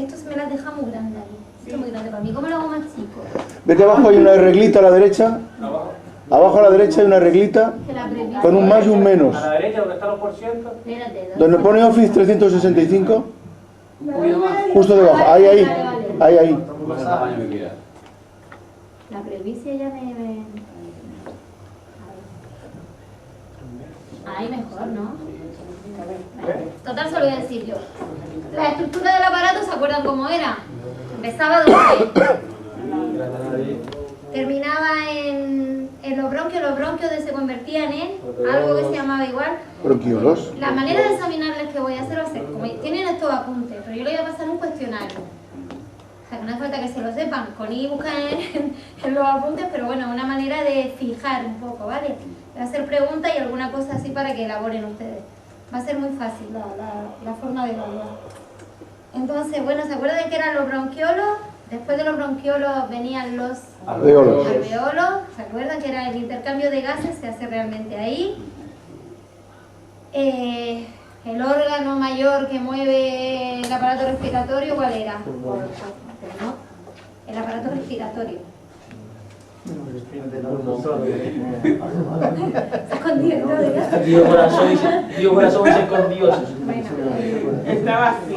esto se me las deja muy grande ahí. Esto es muy grande para mí. ¿Cómo lo hago más chico? Ve que abajo hay una reglita a la derecha. Abajo a la derecha hay una reglita con un más y un menos. A la derecha, donde están los porcientos. Espérate, Donde pone Office 365. Un poquito más. Justo debajo. Ahí, ahí. Ahí, ahí. Más tamaño que quieras. La presbicia ya me... Ahí mejor, ¿no? Total, solo voy a decir yo. La estructura del aparato, ¿se acuerdan cómo era? Empezaba donde terminaba en los bronquios se convertían en algo que se llamaba igual. Bronquiolos. La manera de examinarles que voy a hacer va a ser, como tienen estos apuntes, pero yo les voy a pasar un cuestionario. O sea, que no hace falta que se lo sepan, con I buscan en los apuntes, pero bueno, una manera de fijar un poco, ¿vale? Voy a hacer preguntas y alguna cosa así para que elaboren ustedes. Va a ser muy fácil la forma de evaluar. Entonces, bueno, ¿se acuerdan de qué eran los bronquiolos? Después de los bronquiolos venían los Alveolos. alveolos. ¿Se acuerdan que era el intercambio de gases? Se hace realmente ahí. El órgano mayor que mueve el aparato respiratorio, ¿cuál era? ¿No? El aparato respiratorio. Se escondió, ¿no? Dios corazón escondidos. Bueno, Estaba así.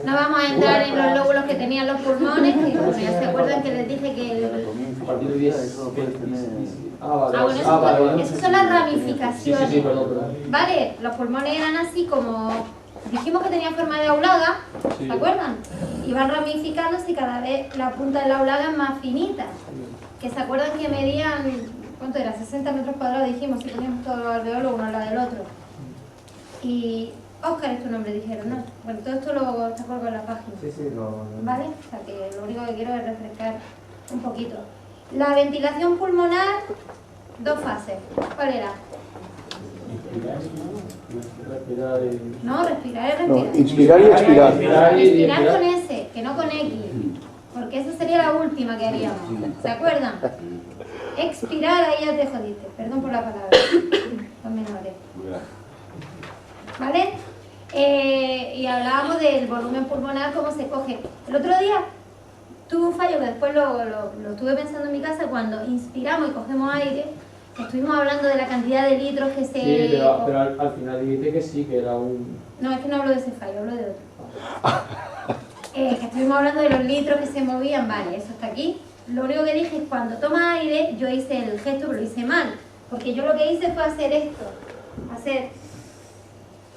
no vamos a entrar en los lóbulos que tenían los pulmones, que bueno, ya se acuerdan que les dije que... Bueno, esas son las ramificaciones. Sí, perdón. Vale, los pulmones eran así como... Dijimos que tenían forma de aulaga, ¿se acuerdan? Y van ramificándose y cada vez la punta de la aulaga es más finita. Que se acuerdan que medían, ¿cuánto era? 60 metros cuadrados, dijimos, si poníamos todos los alveolos uno al lado del otro. Y Óscar es tu nombre, dijeron, ¿no? Bueno, todo esto lo está colgado en la página. ¿Vale? O sea que lo único que quiero es refrescar un poquito. La ventilación pulmonar, dos fases. ¿Cuál era? No, respirar es No, respirar. inspirar y expirar. Respirar con S, que no con X. Porque esa sería la última que haríamos. ¿Se acuerdan? Expirar, ahí ya te jodiste. Perdón por la palabra. Los menores. ¿Vale? Y hablábamos del volumen pulmonar, cómo se coge. El otro día tuve un fallo que después lo estuve pensando en mi casa cuando inspiramos y cogemos aire. Estuvimos hablando de la cantidad de litros que se... Sí, pero al final dijiste que sí, que era un... No, es que no hablo de ese fallo, hablo de otro. Que estuvimos hablando de los litros que se movían, vale, eso está aquí. Lo único que dije es cuando toma aire, yo hice el gesto, pero lo hice mal. Porque yo lo que hice fue hacer esto.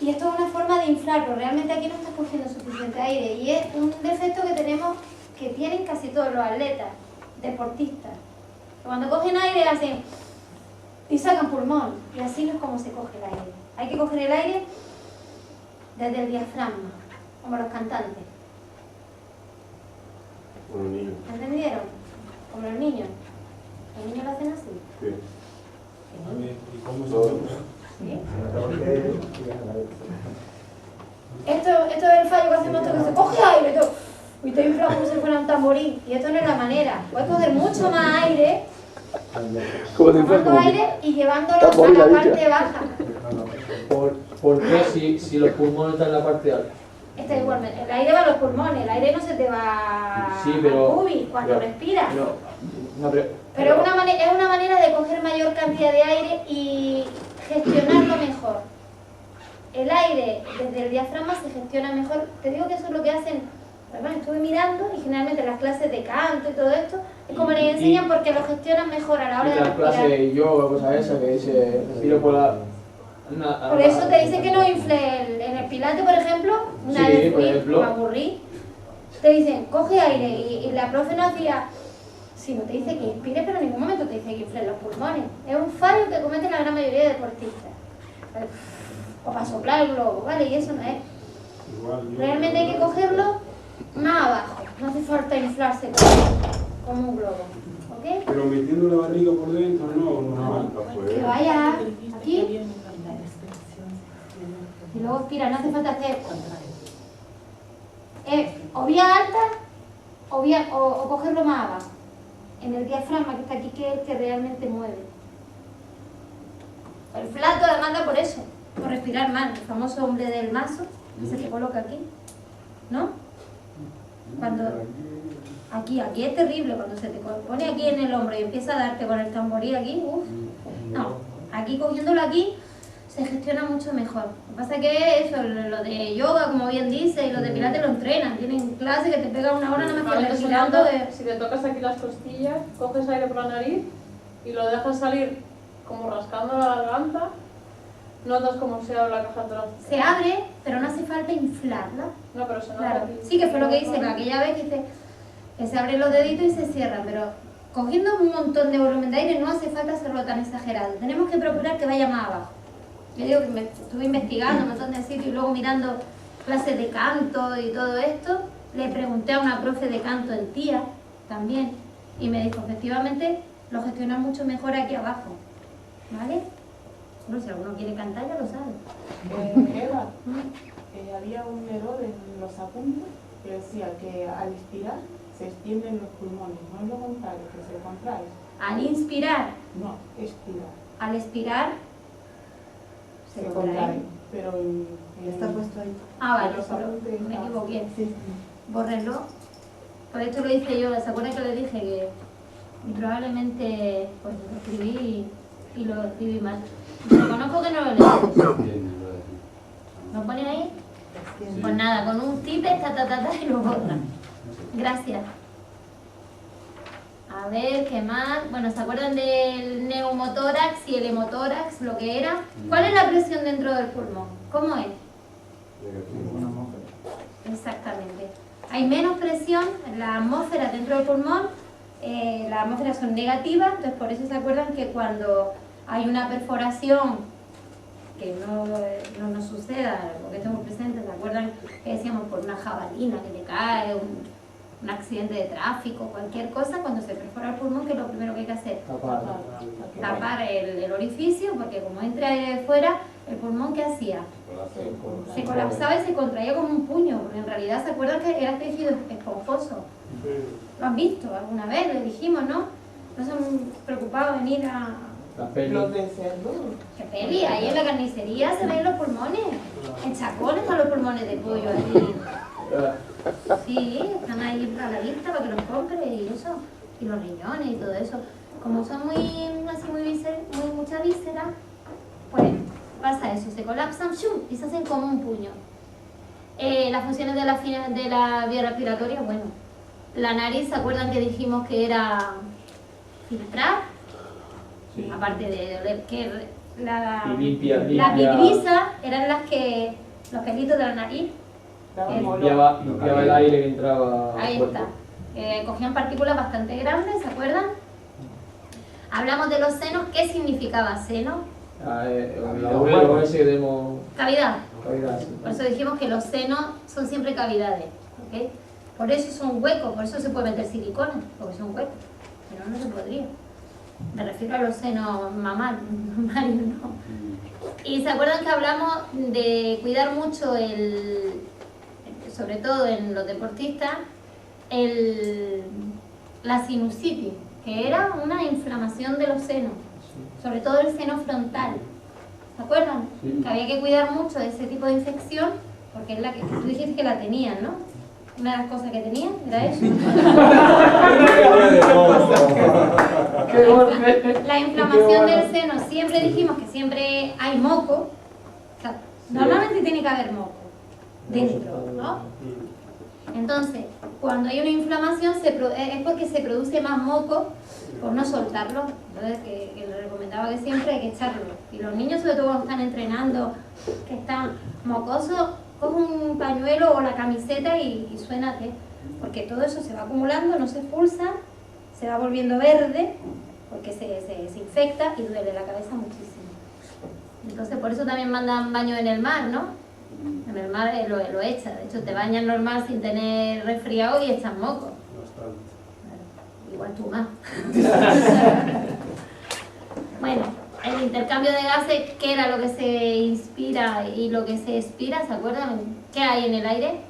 Y esto es una forma de inflar, pero realmente aquí no estás cogiendo suficiente aire. Y es un defecto que tenemos, que tienen casi todos los atletas, deportistas. Cuando cogen aire hacen... y sacan pulmón. Y así no es como se coge el aire. Hay que coger el aire desde el diafragma, como los cantantes. Como los niños. ¿Entendieron? Como los niños. ¿Los niños lo hacen así? Sí. ¿Y cómo se hace? ¿Sí? Esto es el fallo que hacemos todos, que se coge aire todo. Y te infla como si fuera un tamborín. Y esto no es la manera. Puedes coger mucho más aire, Como si fuera tomando como aire y llevándolo tamborín, a la ha dicho. parte baja. ¿Por qué si los pulmones están en la parte alta? Está igualmente. El aire va a los pulmones, el aire no se te va Sí, pero- al pubis cuando pero- respiras. Pero Es una manera de coger mayor cantidad de aire y gestionarlo mejor. El aire desde el diafragma se gestiona mejor. Te digo que eso es lo que hacen. Bueno, estuve mirando y generalmente las clases de canto y todo esto es como les enseñan porque lo gestionan mejor a la hora de la respirar. clase de yoga, cosa esa, que dice, respiro por la... Por eso te dicen que no infle en el pilate, por ejemplo. Una Sí, vez por fui, ejemplo. me aburrí. Te dicen, coge aire y la profe no hacía... Sí, no te dice que inspires, pero en ningún momento te dice que infles los pulmones. Es un fallo que cometen la gran mayoría de deportistas. O para soplar el globo, ¿vale? Y eso no es. Realmente hay que cogerlo más abajo. No hace falta inflarse como un globo. ¿Ok? Pero metiendo la barriga por dentro, no. Que vaya aquí. Y luego expira, no hace falta hacer o vía alta o cogerlo más abajo. En el diafragma que está aquí, que es el que realmente mueve. El flato además da por eso, por respirar mal. El famoso hombre del mazo, que se te coloca aquí, ¿no? Cuando aquí es terrible, cuando se te pone aquí en el hombro y empieza a darte con el tamboril aquí, uff, no, aquí cogiéndolo aquí se gestiona mucho mejor. Lo que pasa es que eso, lo de yoga, como bien dice, y lo de pilates lo entrenan, tienen clase que te pegan una hora nada más que respirando. Si te tocas aquí las costillas, coges aire por la nariz y lo dejas salir como rascando la garganta, notas como se abre la caja torácica. Se abre, pero no hace falta inflarla. No, pero se nota Claro, aquí. sí, que fue lo que hice aquella vez que dice que se abren los deditos y se cierran, pero cogiendo un montón de volumen de aire no hace falta hacerlo tan exagerado. Tenemos que procurar que vaya más abajo. Yo digo que estuve investigando un montón de sitios y luego mirando clases de canto y todo esto. Le pregunté a una profe de canto en TIA también y me dijo, efectivamente, lo gestionan mucho mejor aquí abajo. ¿Vale? No, si alguno quiere cantar ya lo sabe. Eva, había un error en los apuntes que decía que al inspirar se extienden los pulmones, no es lo contrario, que se contrae. Al inspirar, No, expirar. al expirar, se contrae. Pero Está puesto ahí. Ah, vale, los solo apuntes me no. equivoqué. Sí. Bórrenlo. Por esto lo hice yo, ¿se acuerdan que les dije que probablemente pues lo escribí y lo escribí mal? Reconozco que no lo leí. ¿Lo ponen ahí? Pues nada, con un tipe, y lo borran. Gracias. A ver, ¿qué más? Bueno, ¿se acuerdan del neumotórax y el hemotórax, lo que era? ¿Cuál es la presión dentro del pulmón? ¿Cómo es? Exactamente. Hay menos presión en la atmósfera dentro del pulmón, las atmósferas son negativas, entonces por eso se acuerdan que cuando hay una perforación, que no nos suceda, porque estemos presentes, ¿se acuerdan que decíamos por una jabalina que te cae, un accidente de tráfico, cualquier cosa, cuando se perfora el pulmón, que es lo primero que hay que hacer? Tapar el orificio, porque como entra aire de fuera, el pulmón, ¿qué hacía? Se colapsaba y se contraía como un puño, porque en realidad se acuerdan que era tejido esponjoso. ¿Lo han visto alguna vez? Les dijimos, ¿no? No se han preocupado de venir a... La peli. Los de cerdo. ¿Qué peli? Ahí en la carnicería se ven los pulmones. En Chacón están los pulmones de pollo allí. Sí, están ahí a la lista para que los compres y eso. Y los riñones y todo eso. Como son muy mucha víscera, pues pasa eso, se colapsan ¡shum! Y se hacen como un puño. Las funciones de la vía respiratoria, bueno, la nariz, ¿se acuerdan que dijimos que era filtrar? Sí. Aparte de oler, que la pigrisa eran los pelitos de la nariz. Limpiaba el aire que entraba. Ahí está. Cogían partículas bastante grandes, ¿se acuerdan? Hablamos de los senos. ¿Qué significaba seno? El agujero ese que tenemos. Cavidad. Cavidad, sí. Por eso dijimos que los senos son siempre cavidades. ¿Okay? Por eso son huecos, por eso se puede meter silicona, porque son huecos. Pero no se podría. Me refiero a los senos mamarios, ¿no? Y se acuerdan que hablamos de cuidar mucho sobre todo en los deportistas, la sinusitis, que era una inflamación de los senos, sobre todo el seno frontal. ¿Se acuerdan? Sí. Que había que cuidar mucho de ese tipo de infección, porque es la que tú dijiste que la tenían, ¿no? Una de las cosas que tenían era eso. La inflamación del seno, siempre dijimos que siempre hay moco. O sea, normalmente tiene que haber moco dentro, ¿no? Entonces, cuando hay una inflamación es porque se produce más moco por no soltarlo. Entonces, que le recomendaba que siempre hay que echarlo. Y los niños, sobre todo cuando están entrenando, que están mocosos, coge un pañuelo o la camiseta y suénate, porque todo eso se va acumulando, no se expulsa, se va volviendo verde, porque se infecta y duele la cabeza muchísimo. Entonces por eso también mandan baño en el mar, ¿no? En el mar lo echa, de hecho te bañas normal sin tener resfriado y echas moco. Igual tú más. Bueno, el intercambio de gases, ¿qué era lo que se inspira y lo que se expira? ¿Se acuerdan? ¿Qué hay en el aire?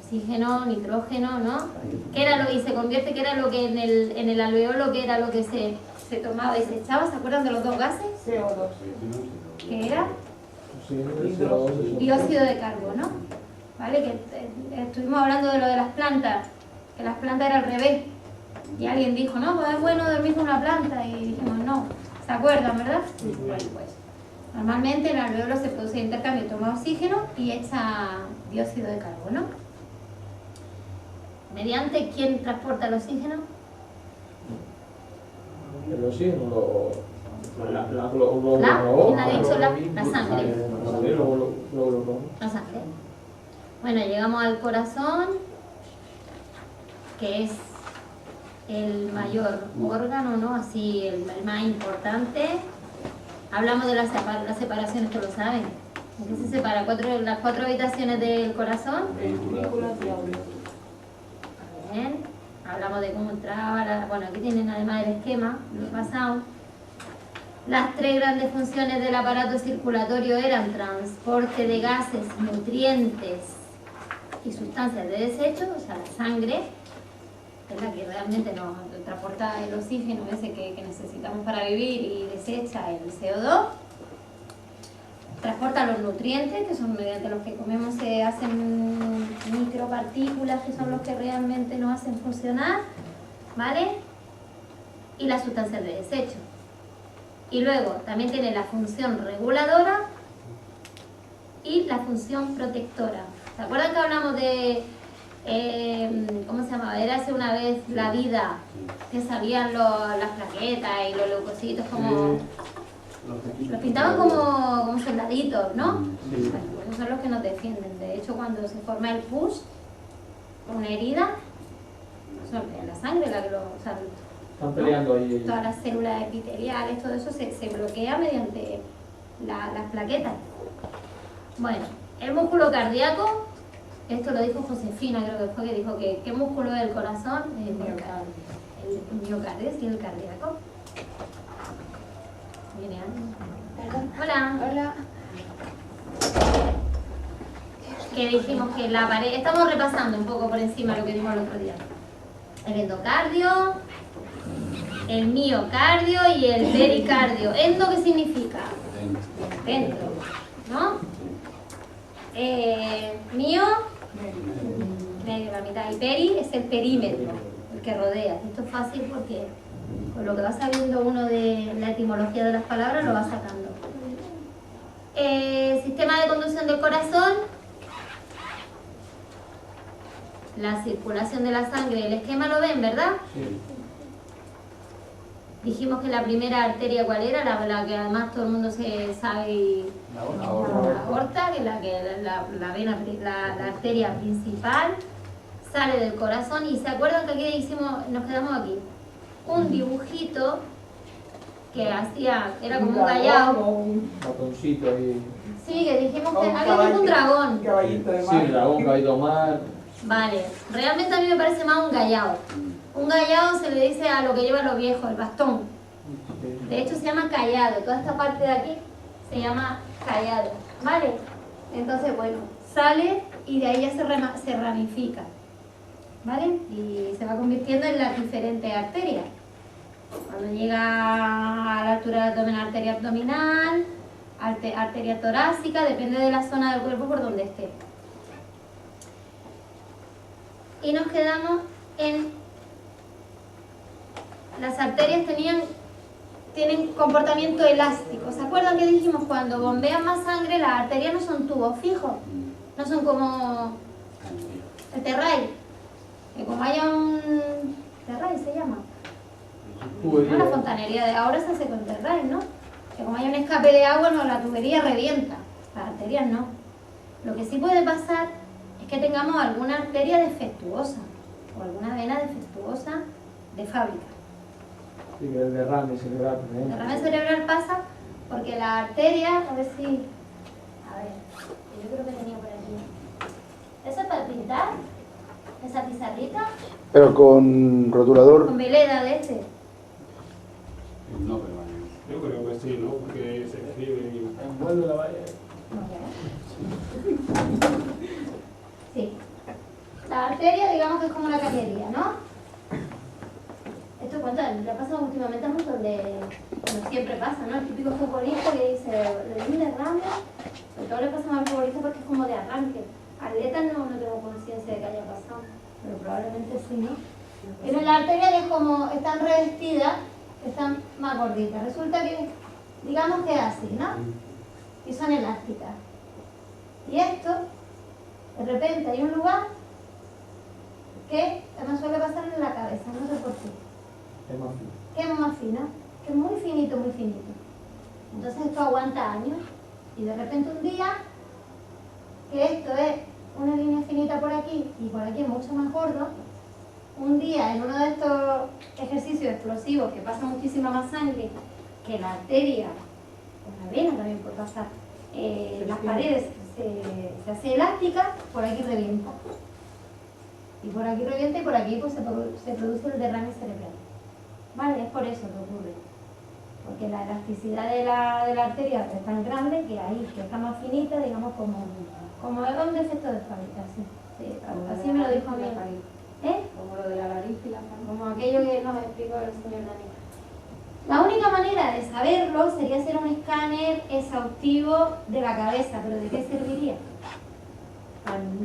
Oxígeno, nitrógeno, ¿no? ¿Qué era lo y se convierte? ¿Qué era lo que en el alveolo, qué era lo que se tomaba y se echaba? ¿Se acuerdan de los dos gases? CO2. ¿Qué era? Dióxido de carbono. ¿vale? Que estuvimos hablando de lo de las plantas, que las plantas eran al revés. Y alguien dijo, no, pues es bueno dormir con una planta. Y dijimos, no. ¿Se acuerdan, verdad? Bueno, pues normalmente en el alveolo se produce intercambio, toma oxígeno y echa dióxido de carbono. ¿Mediante quién transporta el oxígeno? El oxígeno o la ¿Quién ha dicho la sangre? La sangre. Bueno, llegamos al corazón, que es el mayor órgano, ¿no? Así, el más importante. Hablamos de las separaciones, que lo saben. ¿En qué se separa? Las 4 habitaciones del corazón. Vehículos y audios. Bien. Hablamos de cómo entraba, bueno, aquí tienen además el esquema, lo he pasado. Las 3 grandes funciones del aparato circulatorio eran transporte de gases, nutrientes y sustancias de desecho, o sea, la sangre, es la que realmente nos transporta el oxígeno ese que necesitamos para vivir y desecha el CO2. Transporta los nutrientes, que son mediante los que comemos se hacen micropartículas, que son los que realmente nos hacen funcionar, ¿vale? Y las sustancias de desecho. Y luego también tiene la función reguladora y la función protectora. ¿Se acuerdan que hablamos de, cómo se llamaba? Era hace una vez la vida, que sabían las plaquetas y los leucocitos como... Los pintaban como soldaditos, ¿no? Sí. Bueno, pues esos son los que nos defienden. De hecho, cuando se forma el pus, una herida, son la sangre la que lo... O sea, Están peleando ahí. todas las células epiteliales, todo eso se bloquea mediante las plaquetas. Bueno, el músculo cardíaco, esto lo dijo Josefina, creo que fue, que dijo que ¿qué músculo del corazón? El miocardio, sí, el cardíaco. Viene alguien. Hola. Hola. Que dijimos que la pared, estamos repasando un poco por encima lo que vimos el otro día. El endocardio, el miocardio y el pericardio. ¿Endo qué significa? Dentro, ¿no? Mio, medio, la mitad. Y peri es el perímetro, el que rodea. Esto es fácil porque con lo que va sabiendo uno de la etimología de las palabras lo va sacando. Sistema de conducción del corazón. La circulación de la sangre, el esquema lo ven, ¿verdad? Sí. Dijimos que la primera arteria, ¿cuál era? La que además todo el mundo se sabe, la aorta, que es la vena, la arteria principal, sale del corazón. Y se acuerdan que aquí hicimos, nos quedamos aquí, un dibujito que hacía, era como un gallao. Un ratoncito ahí. Sí, que dijimos que había como un dragón. Un caballito de mar. Sí, dragón, caballito mar. Vale, realmente a mí me parece más un gallao. Un gallao se le dice a lo que llevan los viejos, el bastón. De hecho se llama callado, toda esta parte de aquí se llama callado, ¿vale? Entonces, bueno, sale y de ahí ya se ramifica, ¿vale? Y se va convirtiendo en las diferentes arterias. Cuando llega a la altura del abdomen, arteria abdominal, arteria torácica, depende de la zona del cuerpo por donde esté. Y nos quedamos en... Las arterias tienen comportamiento elástico. ¿Se acuerdan que dijimos cuando bombean más sangre, las arterias no son tubos fijos? No son como el terray. Que como haya un... terray se llama. No, la fontanería de ahora se hace con terray, ¿no? Que como hay un escape de agua, no, la tubería revienta. Las arterias no. Lo que sí puede pasar es que tengamos alguna arteria defectuosa o alguna vena defectuosa de fábrica. Sí, que el derrame cerebral. El derrame cerebral pasa porque la arteria, a ver si... A ver, yo creo que tenía por aquí. ¿Eso es para pintar? ¿Esa pizarrita? Pero con rotulador. Con veleda de este. No, pero vale. Yo creo que sí, ¿no? Porque se escribe y... Envuelve la valla. Sí. La arteria, digamos que es como la cañería, ¿no? Esto cuenta, le pasa últimamente a un montón de... Bueno, siempre pasa, ¿no? El típico futbolista que dice, le di un derrame, sobre todo le pasa a los futbolistas porque es como de arranque. atletas no tengo conciencia de que haya pasado, pero probablemente sí, ¿no? Pero las arterias es como están revestidas, están más gorditas. Resulta que, digamos que es así, ¿no? Y son elásticas. Y esto, de repente hay un lugar que me suele pasar en la cabeza, no sé por qué. Es más fino. Que es más fino, que es muy finito, muy finito. Entonces esto aguanta años. Y de repente un día, que esto es una línea finita por aquí y por aquí mucho más gordo, un día en uno de estos ejercicios explosivos que pasa muchísima más sangre, que la arteria, o la vena también puede pasar, las paredes se hace elástica, por aquí revienta. Y por aquí revienta y por aquí pues, se produce el derrame cerebral. ¿Vale? Es por eso que ocurre. Porque la elasticidad de la arteria es tan grande que ahí, que está más finita, digamos, como es un defecto de fábrica. Sí, así me lo dijo a mí. ¿Eh? Como lo de la nariz y la mano. Como aquello que nos explicó el señor Daniel. La única manera de saberlo sería hacer un escáner exhaustivo de la cabeza, pero ¿de qué serviría?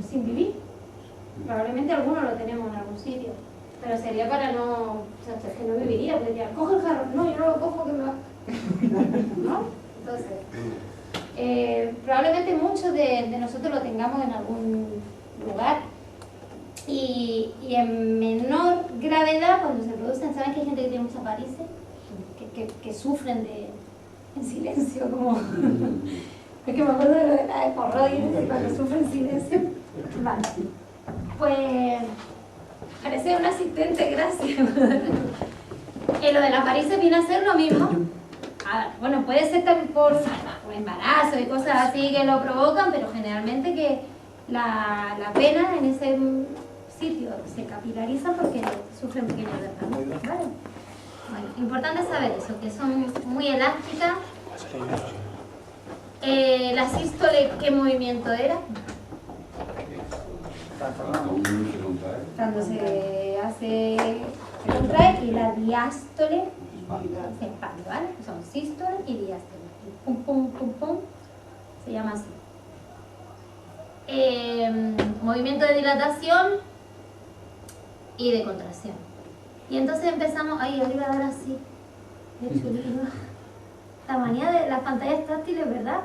Sin vivir. Probablemente alguno lo tenemos en algún sitio, pero sería para no... O sea, es que no viviría, porque diría, coge el jarro. No, yo no lo cojo, que me va... ¿No? Entonces, probablemente muchos de nosotros lo tengamos en algún lugar. Y en menor gravedad, cuando se producen, ¿saben que hay gente que tiene muchas varices? Que sufren en silencio, como... Es que me acuerdo de lo de la hemorroides, cuando sufren en silencio. Vale. Pues... parece un asistente, gracias. Lo de las varices viene a ser lo mismo. Bueno, puede ser también por embarazo y cosas así que lo provocan, pero generalmente que la vena en ese sitio se capilariza porque sufren pequeños derrames, ¿vale? Bueno, importante saber eso, que son muy elásticas. La sístole, ¿qué movimiento era? Cuando se contrae, y la diástole se expande, ¿vale? Son sístole y diástole. Pum, pum, pum, pum, se llama así. Movimiento de dilatación y de contracción. Y entonces empezamos, ahí arriba ahora sí, de chulito. La manía de las pantallas táctiles, ¿verdad?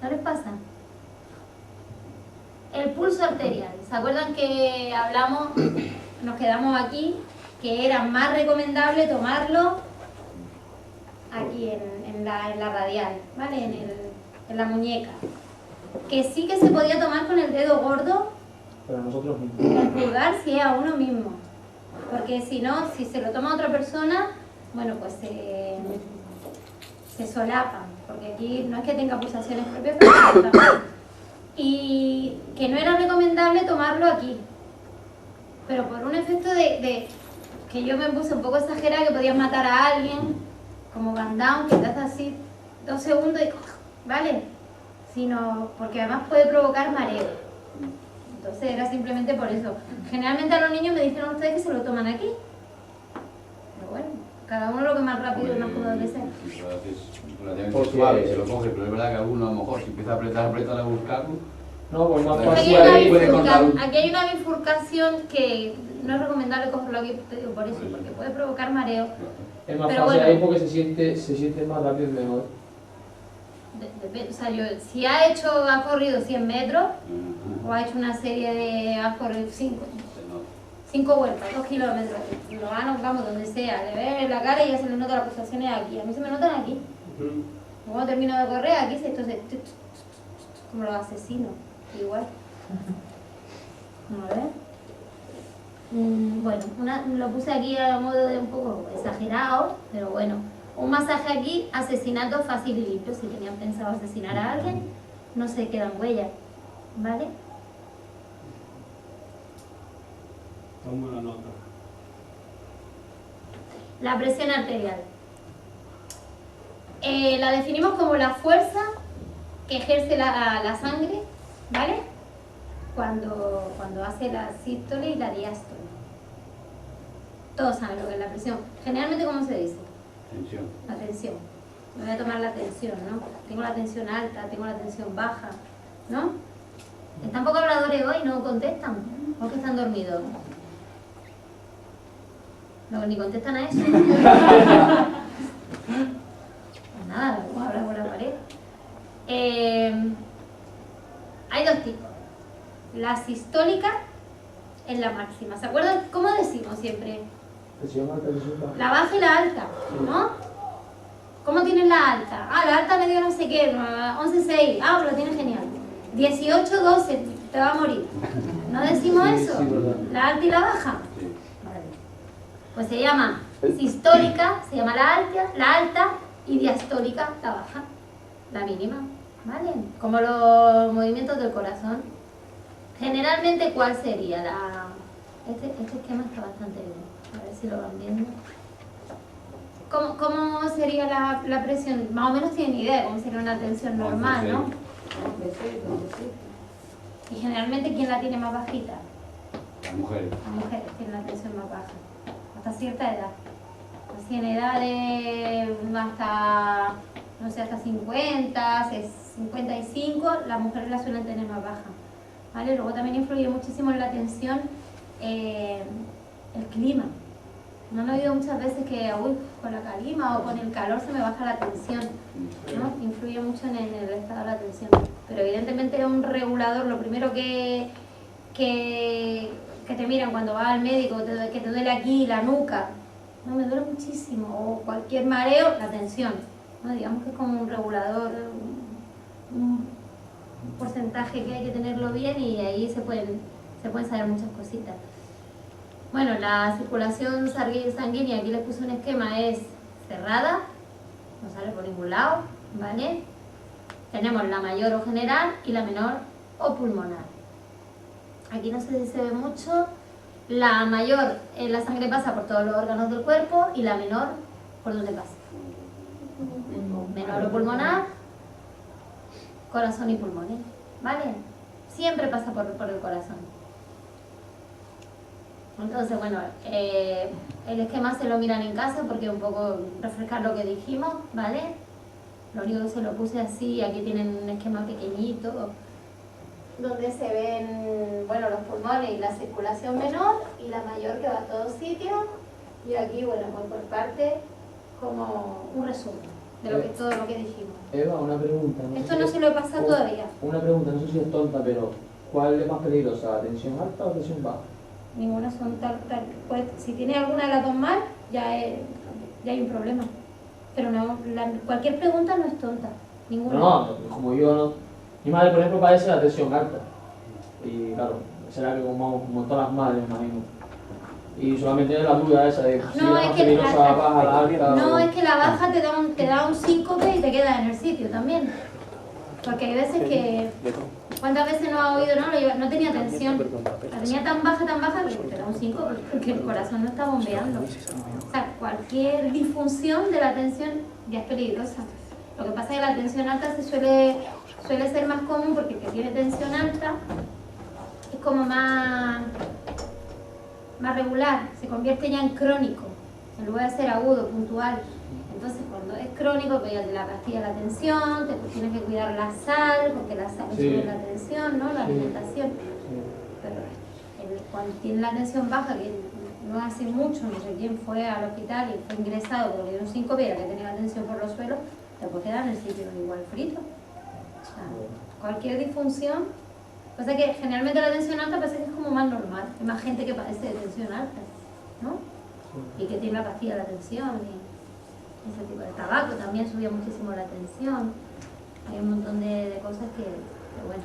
¿No les pasa? El pulso arterial. ¿Se acuerdan que hablamos, nos quedamos aquí, que era más recomendable tomarlo aquí en la radial, ¿vale? En la muñeca. Que sí que se podía tomar con el dedo gordo, pero nosotros mismos. el pulgar sí es a uno mismo. Porque si no, si se lo toma a otra persona, bueno, pues se solapan. Porque aquí no es que tenga pulsaciones propias, pero se solapan. Y que no era recomendable tomarlo aquí. Pero por un efecto de que yo me puse un poco exagerada, que podías matar a alguien, como Van Damme, que te hace así 2 segundos y... ¿vale? Sino porque además puede provocar mareo. Entonces era simplemente por eso. Generalmente a los niños me dijeron ustedes que se lo toman aquí. Pero bueno, cada uno lo que más rápido y más cómodo que sea. Relativamente suave, se lo coge, pero es verdad que alguno a lo mejor si empieza a apretar a buscarlo. No, pues más Aquí fácil. aquí hay una bifurcación que no es recomendable cogerlo aquí, te digo por eso, porque puede provocar mareo. Es más pero fácil bueno, ahí porque se siente más rápido y mejor. O sea, si ha corrido 100 metros o ha hecho una serie de, ha corrido 5 vueltas, 2 kilómetros, lo vamos donde sea, le ve la cara y ya se le nota las pulsaciones aquí. A mí se me notan aquí. Cuando termino de correr, aquí entonces como los asesinos, igual. A ver. Bueno, lo puse aquí a modo de un poco exagerado, pero bueno. Un masaje aquí, asesinato fácil y limpio. Si tenían pensado asesinar a alguien, no se quedan huellas, ¿vale? Tomo la nota. La presión arterial. La definimos como la fuerza que ejerce la sangre, ¿vale? Cuando hace la sístole y la diástole. Todos saben lo que es la presión. Generalmente, ¿cómo se dice? Tensión. La tensión. Me voy a tomar la tensión, ¿no? Tengo la tensión alta, tengo la tensión baja, ¿no? Están poco habladores hoy, no contestan. ¿O que están dormidos? No, ni contestan a eso. Pues nada, vamos a hablar por la pared. Hay dos tipos. La sistólica es la máxima. ¿Se acuerdan? ¿Cómo decimos siempre? Presión alta, presión baja. La baja y la alta, ¿no? ¿Cómo tienes la alta? Ah, la alta me dio no sé qué, 11,6. Ah, pero lo tienes genial. 18,12, te va a morir. ¿No decimos eso? ¿La alta y la baja? Vale. Pues se llama sistólica, se llama la alta, y diastólica, la baja, la mínima. ¿Vale? Como los movimientos del corazón. Generalmente, ¿cuál sería la...? Este esquema está bastante bien. A ver si lo van viendo. ¿Cómo sería la presión? Más o menos tienen idea de cómo sería una tensión normal, ¿no? Y generalmente, ¿quién la tiene más bajita? Las mujeres. Las mujeres tienen la tensión más baja. Hasta cierta edad. Así en edades hasta, no sé, hasta 50, 55, las mujeres la suelen tener más baja. ¿Vale? Luego también influye muchísimo en la tensión el clima. ¿No han oído muchas veces que con la calima o con el calor se me baja la tensión? ¿No? Influye mucho en el estado de la tensión. Pero evidentemente es un regulador. Lo primero que te miran cuando vas al médico, que te duele aquí la nuca, no, me duele muchísimo, o cualquier mareo, la tensión, ¿no? Digamos que es como un regulador, un porcentaje que hay que tenerlo bien, y ahí se pueden saber muchas cositas. Bueno, la circulación sanguínea, aquí les puse un esquema, es cerrada, no sale por ningún lado, ¿vale? Tenemos la mayor o general y la menor o pulmonar. Aquí no sé si se ve mucho. La mayor, la sangre pasa por todos los órganos del cuerpo, y la menor, ¿por dónde pasa? Menor o pulmonar, corazón y pulmones, ¿vale? Siempre pasa por el corazón. Entonces, bueno, el esquema se lo miran en casa porque un poco refrescar lo que dijimos, ¿vale? Lo único que se lo puse así, aquí tienen un esquema pequeñito donde se ven, bueno, los pulmones y la circulación menor, y la mayor que va a todos sitios, y aquí, bueno, pues por parte, como un resumen de todo lo que dijimos. Eva, una pregunta. Esto no se lo he pasado todavía. Una pregunta, no sé si es tonta, pero ¿cuál es más peligrosa, la tensión alta o tensión baja? Ninguna son tal. Pues, si tiene alguna de las dos mal, ya hay un problema. Pero no, cualquier pregunta no es tonta, ninguna. No, como yo no... Mi madre, por ejemplo, padece la tensión alta. Y claro, será que como todas las madres, me imagino. Y solamente tiene la duda esa de si no, es más peligrosa la baja, la alta... No, o... es que la baja te da un síncope y te quedas en el sitio también. Porque hay veces que... ¿Cuántas veces no has oído? No tenía tensión. La tenía tan baja que te da un síncope porque el corazón no está bombeando. O sea, cualquier disfunción de la tensión ya es peligrosa. Lo que pasa es que la tensión alta suele ser más común porque el que tiene tensión alta es como más regular, se convierte ya en crónico, en lugar de ser agudo, puntual. Entonces, cuando es crónico, pues ya te la pastilla la tensión, te tienes que cuidar la sal, porque la sal sube la tensión, ¿no? La alimentación. Pero cuando tiene la tensión baja, que no hace mucho, no sé quién fue al hospital y fue ingresado porque le dio un síncope, era que tenía la tensión por los suelos, te puede quedar en el sitio igual frito. O sea, cualquier disfunción, pasa que generalmente la tensión alta parece que es como más normal, hay más gente que padece de tensión alta, ¿no? Y que tiene la pastilla de la tensión, y ese tipo de tabaco también subía muchísimo la tensión, hay un montón de cosas que bueno.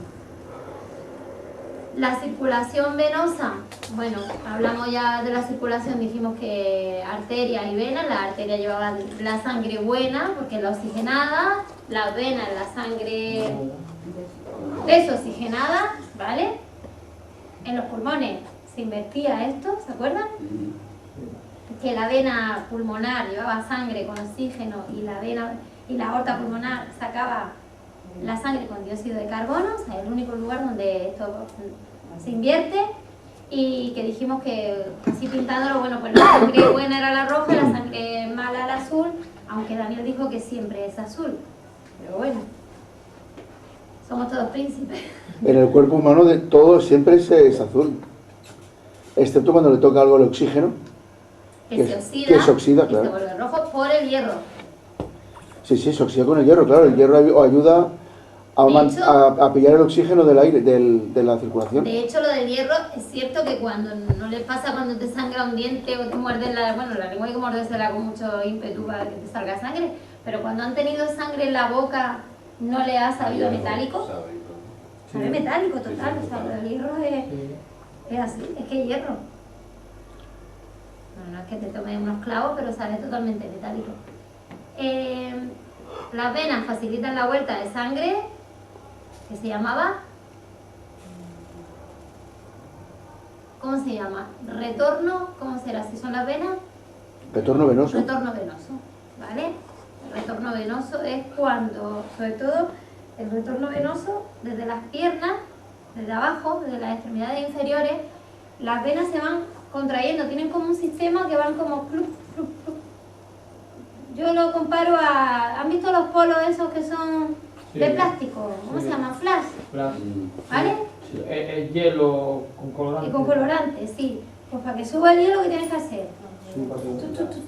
La circulación venosa, bueno, hablamos ya de la circulación, dijimos que arteria y vena. La arteria llevaba la sangre buena porque es la oxigenada, la vena es la sangre desoxigenada, ¿vale? En los pulmones se invertía esto, ¿se acuerdan? Que la vena pulmonar llevaba sangre con oxígeno y la aorta pulmonar sacaba la sangre con dióxido de carbono, o sea, es el único lugar donde esto se invierte, y que dijimos que así pintándolo, bueno, pues la sangre buena era la roja, la sangre mala la azul, aunque Daniel dijo que siempre es azul, pero bueno, Somos todos príncipes. En el cuerpo humano de todo siempre es azul. Excepto cuando le toca algo el oxígeno. Que se oxida, que se oxida, y claro. se vuelve rojo por el hierro. Sí, se oxida con el hierro, claro. El hierro ayuda a pillar el oxígeno del aire, de la circulación. De hecho, lo del hierro es cierto que cuando no le pasa cuando te sangra un diente o te muerdes la lengua hay que mordérsela con mucho ímpetu para que te salga sangre, pero cuando han tenido sangre en la boca no le ha sabido metálico. Sabe metálico total, o sea, el hierro es así, es que es hierro. No es que te tomes unos clavos, pero sabe totalmente metálico. Las venas facilitan la vuelta de sangre, que se llamaba, ¿cómo se llama? Retorno, ¿cómo será? Si son las venas. Retorno venoso. Retorno venoso, ¿vale? El retorno venoso es cuando, sobre todo, el retorno venoso desde las piernas, desde abajo, desde las extremidades inferiores, las venas se van contrayendo, tienen como un sistema que van como clup, clup, clup. Yo lo comparo a... ¿Han visto los polos esos que son de plástico? ¿Cómo se llaman? Flash. ¿Vale? Sí, es hielo con colorante. Y con colorante, sí. Pues para que suba el hielo, ¿qué tienes que hacer?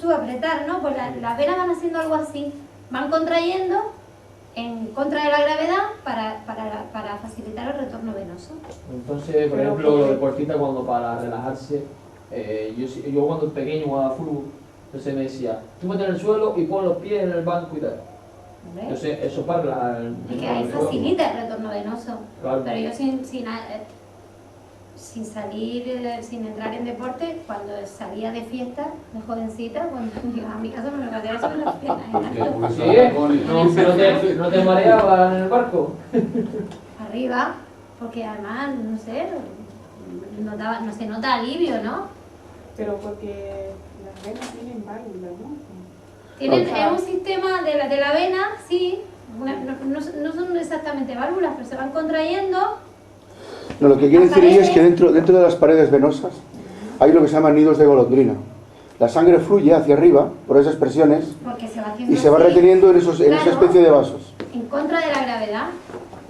Tú apretar, ¿no? Pues las venas van haciendo algo así. Van contrayendo en contra de la gravedad para facilitar el retorno venoso. Entonces, por ejemplo, los deportistas cuando para relajarse, yo cuando pequeño jugaba fútbol, entonces me decía, tú metes en el suelo y pon los pies en el banco y tal. ¿Ves? Entonces, eso para la... Es que ahí facilita el retorno venoso. Claro. Pero yo sin salir, sin entrar en deporte, cuando salía de fiesta, de jovencita, cuando llegaba a mi casa me lo hacía sobre las piernas. Sí, ¿no te mareabas en el barco? Arriba, porque además, no sé, no se nota alivio, ¿no? Pero porque las venas tienen válvulas, ¿no? Es un sistema de la vena, sí, no son exactamente válvulas, pero se van contrayendo. No, lo que quiere decir ella es que dentro de las paredes venosas hay lo que se llama nidos de golondrina. La sangre fluye hacia arriba por esas presiones y se va reteniendo en esa especie de vasos. En contra de la gravedad,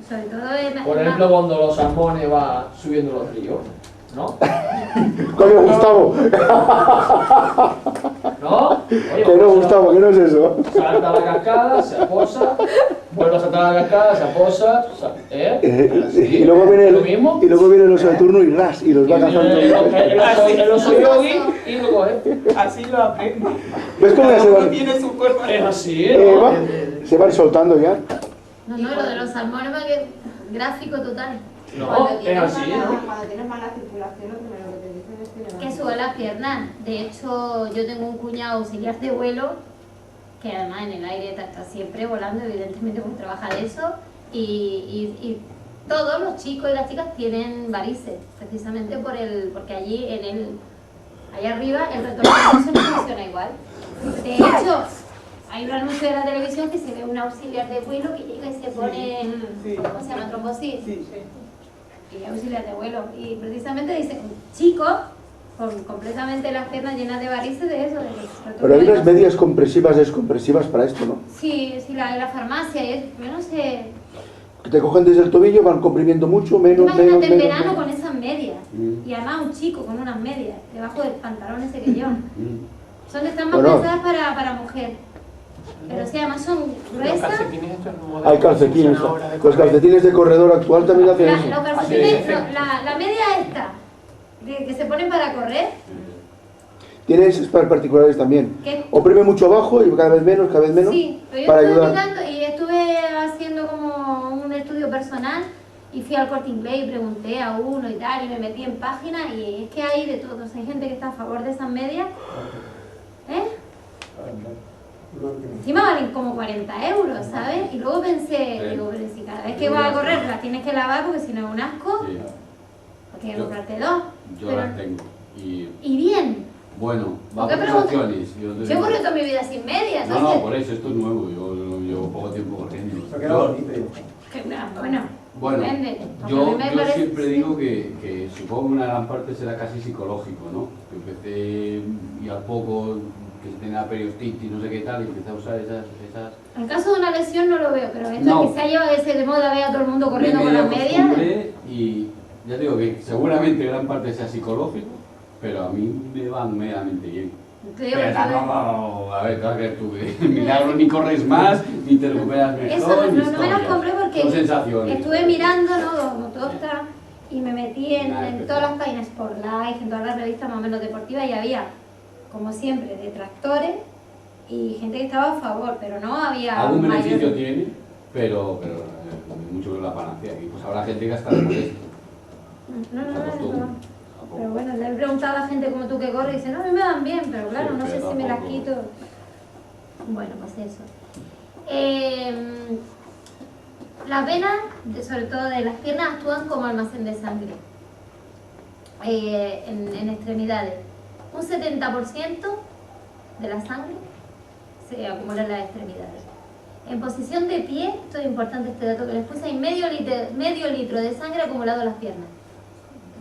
sobre todo por ejemplo, cuando los salmones van subiendo los ríos, ¿no? Coño, Gustavo. ¿No? Oye, que no, Gustavo, que no es eso. Salta la cascada, se aposa, vuelve a saltar la cascada, se aposa, y luego viene el oso de turno y ras, y los va cazando. El oso yogi y lo coge. Así lo aprende. ¿Ves cómo ya se van? Tiene su cuerpo. Es así, ¿no? Se van soltando ya. No, lo de los salmones va que gráfico total. No, es así, ¿no? Cuando tienes mala circulación, lo primero que te dicen es que Que suba las piernas. De hecho, yo tengo un cuñado auxiliar de vuelo que además en el aire está siempre volando, evidentemente porque trabaja de eso, y todos los chicos y las chicas tienen varices, precisamente porque allí allá arriba el retorno venoso no funciona igual. De hecho, hay un anuncio de la televisión que se ve un auxiliar de vuelo que llega y se pone, ¿cómo se llama? Trombosis. Y auxiliar de vuelo. Y precisamente dice, un chico con completamente las piernas llenas de varices de eso. Pero hay unas medias compresivas, descompresivas para esto, ¿no? Sí, la farmacia, yo no sé. Que te cogen desde el tobillo, van comprimiendo mucho, menos. Imagínate en verano con esas medias. Y además un chico con unas medias, debajo del pantalón ese que llevan. Están más pensadas para mujer. Pero sí, además son gruesas. Hay calcetines. Los calcetines de corredor actual también hacen eso. Los calcetines, la media esta, que se ponen para correr. Tiene esas particulares también. Oprime mucho abajo y cada vez menos. Sí, pero yo para estuve ayudar. mirando y estuve haciendo como un estudio personal y fui al Corte Inglés y pregunté a uno y tal y me metí en páginas y es que hay de todos. Hay gente que está a favor de esas medias. Encima valen como 40 euros, ¿sabes? Y luego pensé, pero si cada vez que vas a correr las tienes que lavar porque si no es un asco, tienes que comprarte dos. Yo las tengo. Y bien. Bueno, va ¿Qué por preguntas? opciones. Yo he corrido toda mi vida sin medias. No, por eso, esto es nuevo. Yo llevo poco tiempo corriendo. Bueno, yo siempre digo que supongo que una gran parte será casi psicológico, ¿no? Que empecé y al poco que se tenía periostitis, no sé qué tal, y empecé a usar esas... En caso de una lesión no lo veo, pero esto que se ha llevado ese de moda, ver a todo el mundo corriendo con las medias. Y ya digo que seguramente gran parte sea psicológico, pero a mí me van medianamente bien. Pero tampoco, a ver, claro que tú, milagro, ni corres más, ni te recuperas mejor. Eso no me las compré porque son sensaciones. Estuve mirando, ¿no? Como todo está, y me metí en todas las páginas por Life, en todas las revistas más o menos deportivas, y había, como siempre, detractores y gente que estaba a favor, pero no había... Algún beneficio tiene, pero mucho que la panacea. Y pues habrá gente que hasta por esto. No. Pero bueno, le he preguntado a la gente como tú que corre y dice, no, a mí me dan bien, pero claro, sí, no sé si me las quito. Bueno, pues eso. Las venas, sobre todo de las piernas, actúan como almacén de sangre en extremidades. Un 70% de la sangre se acumula en las extremidades. En posición de pie, esto es importante este dato que les puse, hay medio litro de sangre acumulado en las piernas.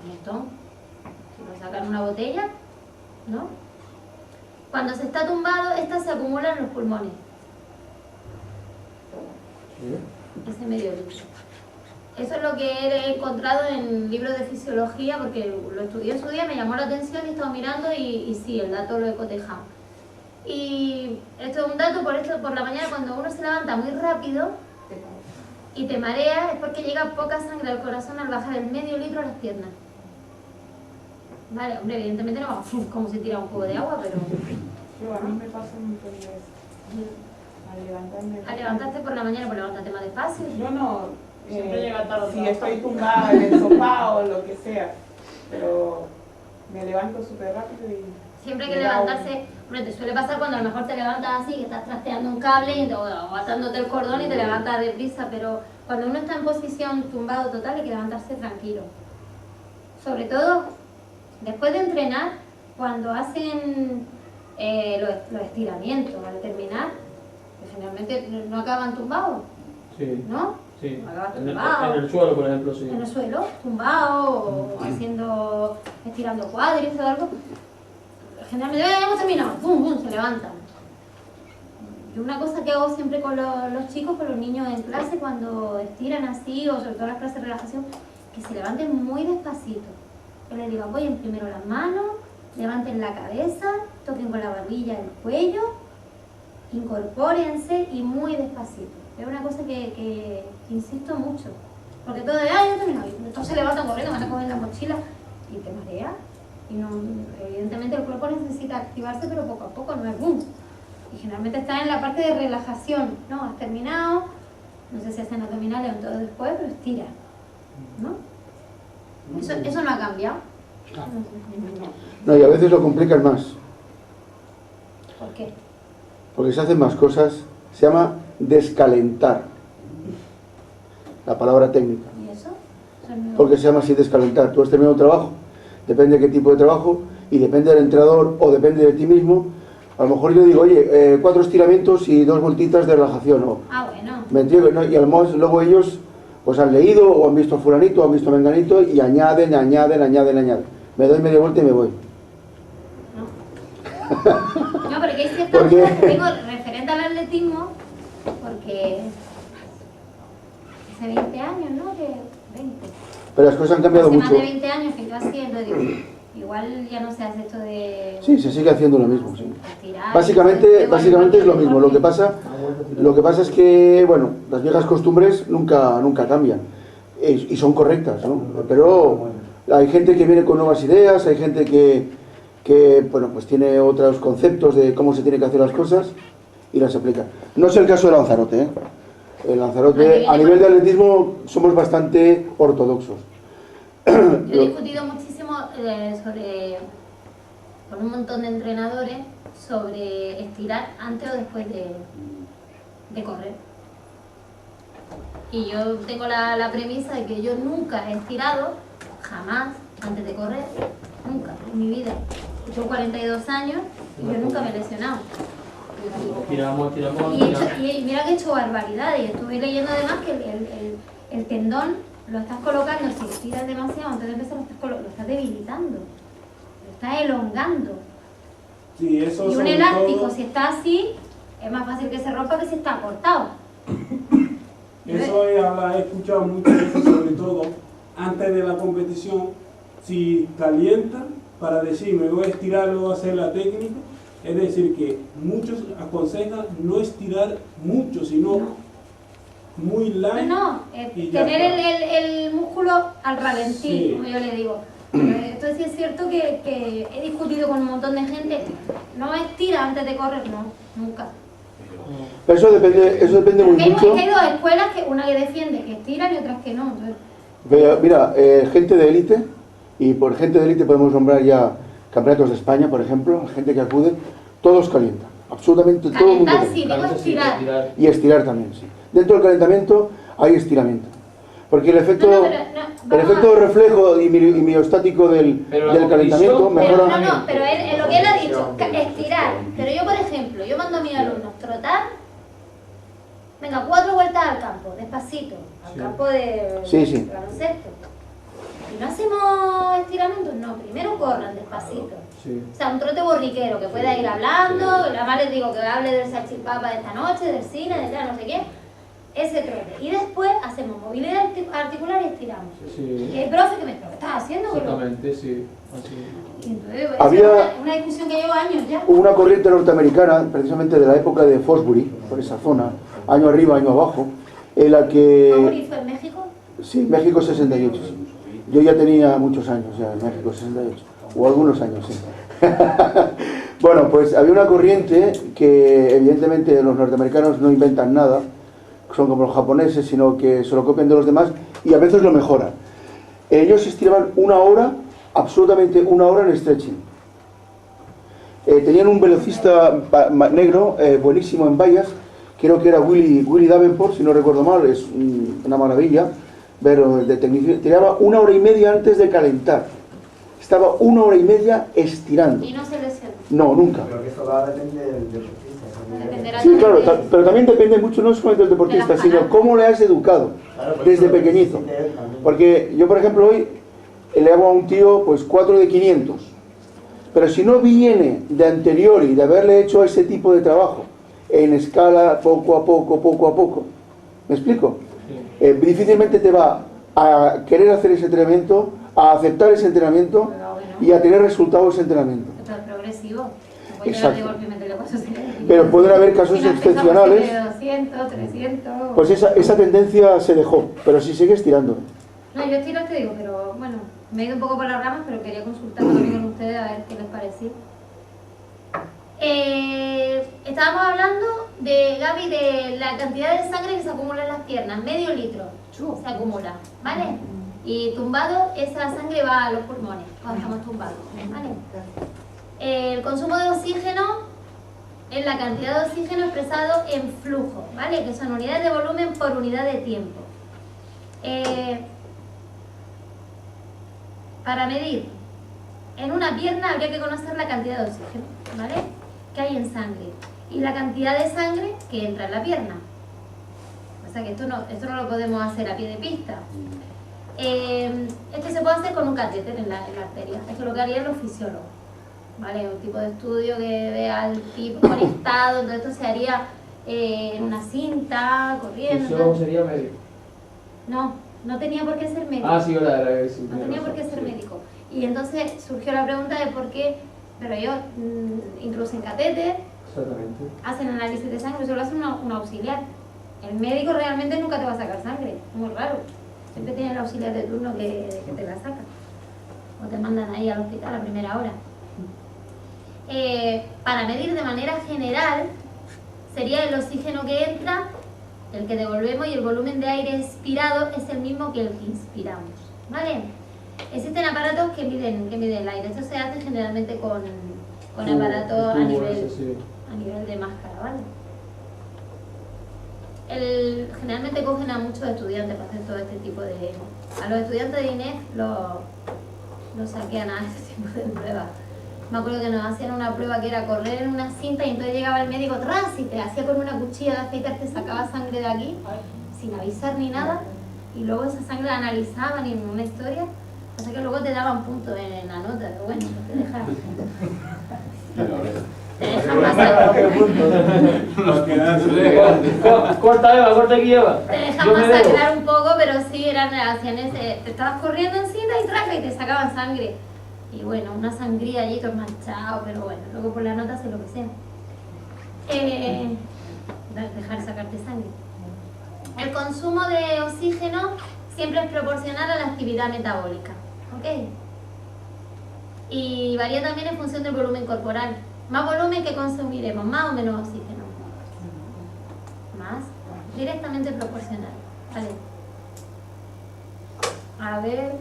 Un montón. Si lo sacan una botella, ¿no? Cuando se está tumbado, esta se acumula en los pulmones. Ese medio litro. Eso es lo que he encontrado en libros de fisiología, porque lo estudié en su día, me llamó la atención y he estado mirando y sí, el dato lo he cotejado. Y esto es un dato, por la mañana cuando uno se levanta muy rápido y te marea, es porque llega poca sangre al corazón al bajar el medio litro a las piernas. Vale, hombre, evidentemente no va como si tira un cubo de agua, pero... Yo, a mí me pasa mucho eso. Al levantarme... Al levantarte por la mañana, pues levantarte más despacio. Yo no... Siempre llega tarde. Si estoy tumbada en el sofá o lo que sea, pero me levanto súper rápido y... Siempre hay que levantarse, hombre, te suele pasar cuando a lo mejor te levantas así, que estás trasteando un cable o atándote el cordón y te levantas deprisa, pero cuando uno está en posición tumbado total hay que levantarse tranquilo. Sobre todo, después de entrenar, cuando hacen los estiramientos al terminar, que generalmente no acaban tumbados, sí. ¿no? Sí. Acabas tumbado. En el suelo, por ejemplo, sí. En el suelo, tumbado, o estirando cuádriceps o algo. Generalmente, ya hemos terminado, ¡pum, pum!, se levantan. Y una cosa que hago siempre con los chicos, con los niños en clase, cuando estiran así, o sobre todo en las clases de relajación, que se levanten muy despacito. Yo les digo, apoyen primero las manos, levanten la cabeza, toquen con la barbilla el cuello, incorpórense y muy despacito. Es una cosa que insisto mucho. Porque todo de, ya he terminado, y todos se levantan corriendo, van a coger la mochila y te mareas. Y no, evidentemente el cuerpo necesita activarse, pero poco a poco, no es boom. Y generalmente está en la parte de relajación, ¿no? Has terminado, no sé si hacen abdominales o todo después, pero estira, ¿no? Eso no ha cambiado. No, y a veces lo complican más. ¿Por qué? Porque se hacen más cosas, se llama descalentar, la palabra técnica. ¿Y eso? Porque se llama así descalentar. Tú has terminado un trabajo, depende de qué tipo de trabajo, y depende del entrenador o depende de ti mismo. A lo mejor yo digo, oye, 4 estiramientos y 2 vueltitas de relajación. O, bueno. ¿me entiendes? ¿No? Y a lo mejor luego ellos pues han leído o han visto a fulanito o han visto a menganito y añaden. Me doy media vuelta y me voy. No, porque hay ciertas cosas que tengo referente al atletismo, porque hace 20 años, ¿no? Que 20. Pero las cosas han cambiado hace mucho. Hace más de 20 años que yo haciendo, digo, igual ya no se hace esto de... Sí, se sigue haciendo lo mismo, sí. Estirar, Básicamente es lo mismo. Lo que pasa es que, bueno, las viejas costumbres nunca cambian. Y son correctas, ¿no? Pero hay gente que viene con nuevas ideas, hay gente que bueno, pues tiene otros conceptos de cómo se tienen que hacer las cosas y las aplica. No es el caso de Lanzarote, ¿eh? El Lanzarote, a nivel de atletismo, somos bastante ortodoxos. Yo he discutido muchísimo con un montón de entrenadores sobre estirar antes o después de correr. Y yo tengo la premisa de que yo nunca he estirado, jamás, antes de correr, nunca, en mi vida. Tengo 42 años y yo nunca me he lesionado. Tiramos. Y mira que he hecho barbaridades. Y estuve leyendo además que el tendón lo estás colocando, si estiras demasiado antes de empezar lo estás debilitando, lo estás elongando. Sí, eso Y un sobre elástico, todo- si está así, es más fácil que se rompa que si está cortado. Eso he escuchado muchas veces, sobre todo antes de la competición, si calientan para decir me voy a estirar, luego a hacer la técnica. Es decir, que muchos aconsejan no estirar mucho, sino muy light. No, y ya tener está. el músculo al ralentí, Sí. como yo le digo. Esto sí es cierto que he discutido con un montón de gente. No estira antes de correr, no, nunca. Pero eso depende muy Porque mucho. hay dos escuelas, una que defiende que estiran y otras que no. Entonces, Pero, mira, gente de élite, y por gente de élite podemos nombrar ya campeonatos de España, por ejemplo, gente que acude, todos calientan, absolutamente todo el mundo calentar sí, calienta. digo estirar. Y estirar también, sí. Dentro del calentamiento hay estiramiento. Porque el efecto, No, pero el efecto reflejo y miostático del calentamiento mejora. No, pero lo que él ha dicho, estirar. Pero yo, por ejemplo, yo mando a mis alumnos trotar, venga, 4 vueltas al campo, despacito, al campo de baloncesto. Y no hacemos estiramientos, no, primero corran despacito. O sea, un trote borriquero, que pueda ir hablando, además les digo que hable del salchipapa de esta noche, del cine, de tal, no sé qué. Ese trote. Y después hacemos movilidad articular y estiramos. Sí. Y el profe que me dijo, ¿qué estás haciendo? Exactamente, sí. Así. Y entonces, Había una discusión que llevo años ya. Hubo una corriente norteamericana, precisamente de la época de Fosbury, por esa zona, año arriba, año abajo, en la que... ¿Fosbury fue en México? Sí, México 68. Sí. Yo ya tenía muchos años ya en México 68, o algunos años, sí. Bueno, pues había una corriente que evidentemente los norteamericanos no inventan nada, son como los japoneses, sino que se lo copian de los demás y a veces lo mejoran. Ellos estiraban 1 hora, absolutamente 1 hora en stretching. Tenían un velocista negro buenísimo en vallas, creo que era Willy Davenport, si no recuerdo mal, es una maravilla, pero de tecnicidad, tiraba 1 hora y media antes de calentar. Estaba 1 hora y media estirando. ¿Y no se lesionó? No, nunca. Pero que eso va a depender del deportista. Sí, claro, pero también depende mucho no solamente del deportista, sino cómo le has educado desde pequeñito. Porque yo, por ejemplo, hoy le hago a un tío pues 4 de 500, pero si no viene de anterior y de haberle hecho ese tipo de trabajo en escala, poco a poco, ¿me explico? Difícilmente te va a querer hacer ese entrenamiento, a aceptar ese entrenamiento y a tener resultados ese entrenamiento. Esto es progresivo. Exacto. Pero pueden haber casos excepcionales. 200, 300. Pues esa tendencia se dejó, pero sí sigue estirando. No, yo estiro, te digo, pero bueno, me he ido un poco por las ramas, pero quería consultarlo también con ustedes a ver qué les parecía. Estábamos hablando de, Gaby, de la cantidad de sangre que se acumula en las piernas, medio litro se acumula, ¿vale? Y tumbado, esa sangre va a los pulmones, cuando estamos tumbados, ¿vale? El consumo de oxígeno es la cantidad de oxígeno expresado en flujo, ¿vale? Que son unidades de volumen por unidad de tiempo. Para medir en una pierna habría que conocer la cantidad de oxígeno, ¿vale? Que hay en sangre y la cantidad de sangre que entra en la pierna. O sea que esto no lo podemos hacer a pie de pista. Esto se puede hacer con un catéter en la arteria. Esto es lo que harían los fisiólogos, ¿vale? Un tipo de estudio que vea al tipo conectado, entonces esto se haría en una cinta, corriendo. ¿Fisiólogo sería médico? No tenía por qué ser médico. Ah, sí, verdad, sí. No tenía por qué ser médico. Y entonces surgió la pregunta de por qué, pero ellos introducen catéter, hacen análisis de sangre, solo hacen un auxiliar. El médico realmente nunca te va a sacar sangre, es muy raro. Siempre tiene el auxiliar de turno que te la saca. O te mandan ahí al hospital a primera hora. Para medir de manera general, sería el oxígeno que entra, el que devolvemos, y el volumen de aire expirado es el mismo que el que inspiramos, ¿vale? Existen aparatos que miden el aire. Esto se hace generalmente con aparatos a nivel de máscara, ¿vale? Generalmente cogen a muchos estudiantes para hacer todo este tipo de... A los estudiantes de INEF los saquean a este tipo de pruebas. Me acuerdo que nos hacían una prueba que era correr en una cinta y entonces llegaba el médico atrás y te hacía con una cuchilla de afeitar, te sacaba sangre de aquí sin avisar ni nada, y luego esa sangre la analizaban en una historia, o sea que luego te daban puntos en la nota, pero bueno, te dejaban. Corta Eva, corta aquí Eva. Te dejan masacrar un poco, pero sí, eran relaciones, te estabas corriendo encima y traje y te sacaban sangre. Y bueno, una sangría allí, todo manchado, pero bueno, luego por la nota sé lo que sea. Dejar sacarte sangre. El consumo de oxígeno siempre es proporcional a la actividad metabólica, ¿ok? Y varía también en función del volumen corporal. Más volumen que consumiremos, más o menos oxígeno. Más, directamente proporcional. Vale. A ver,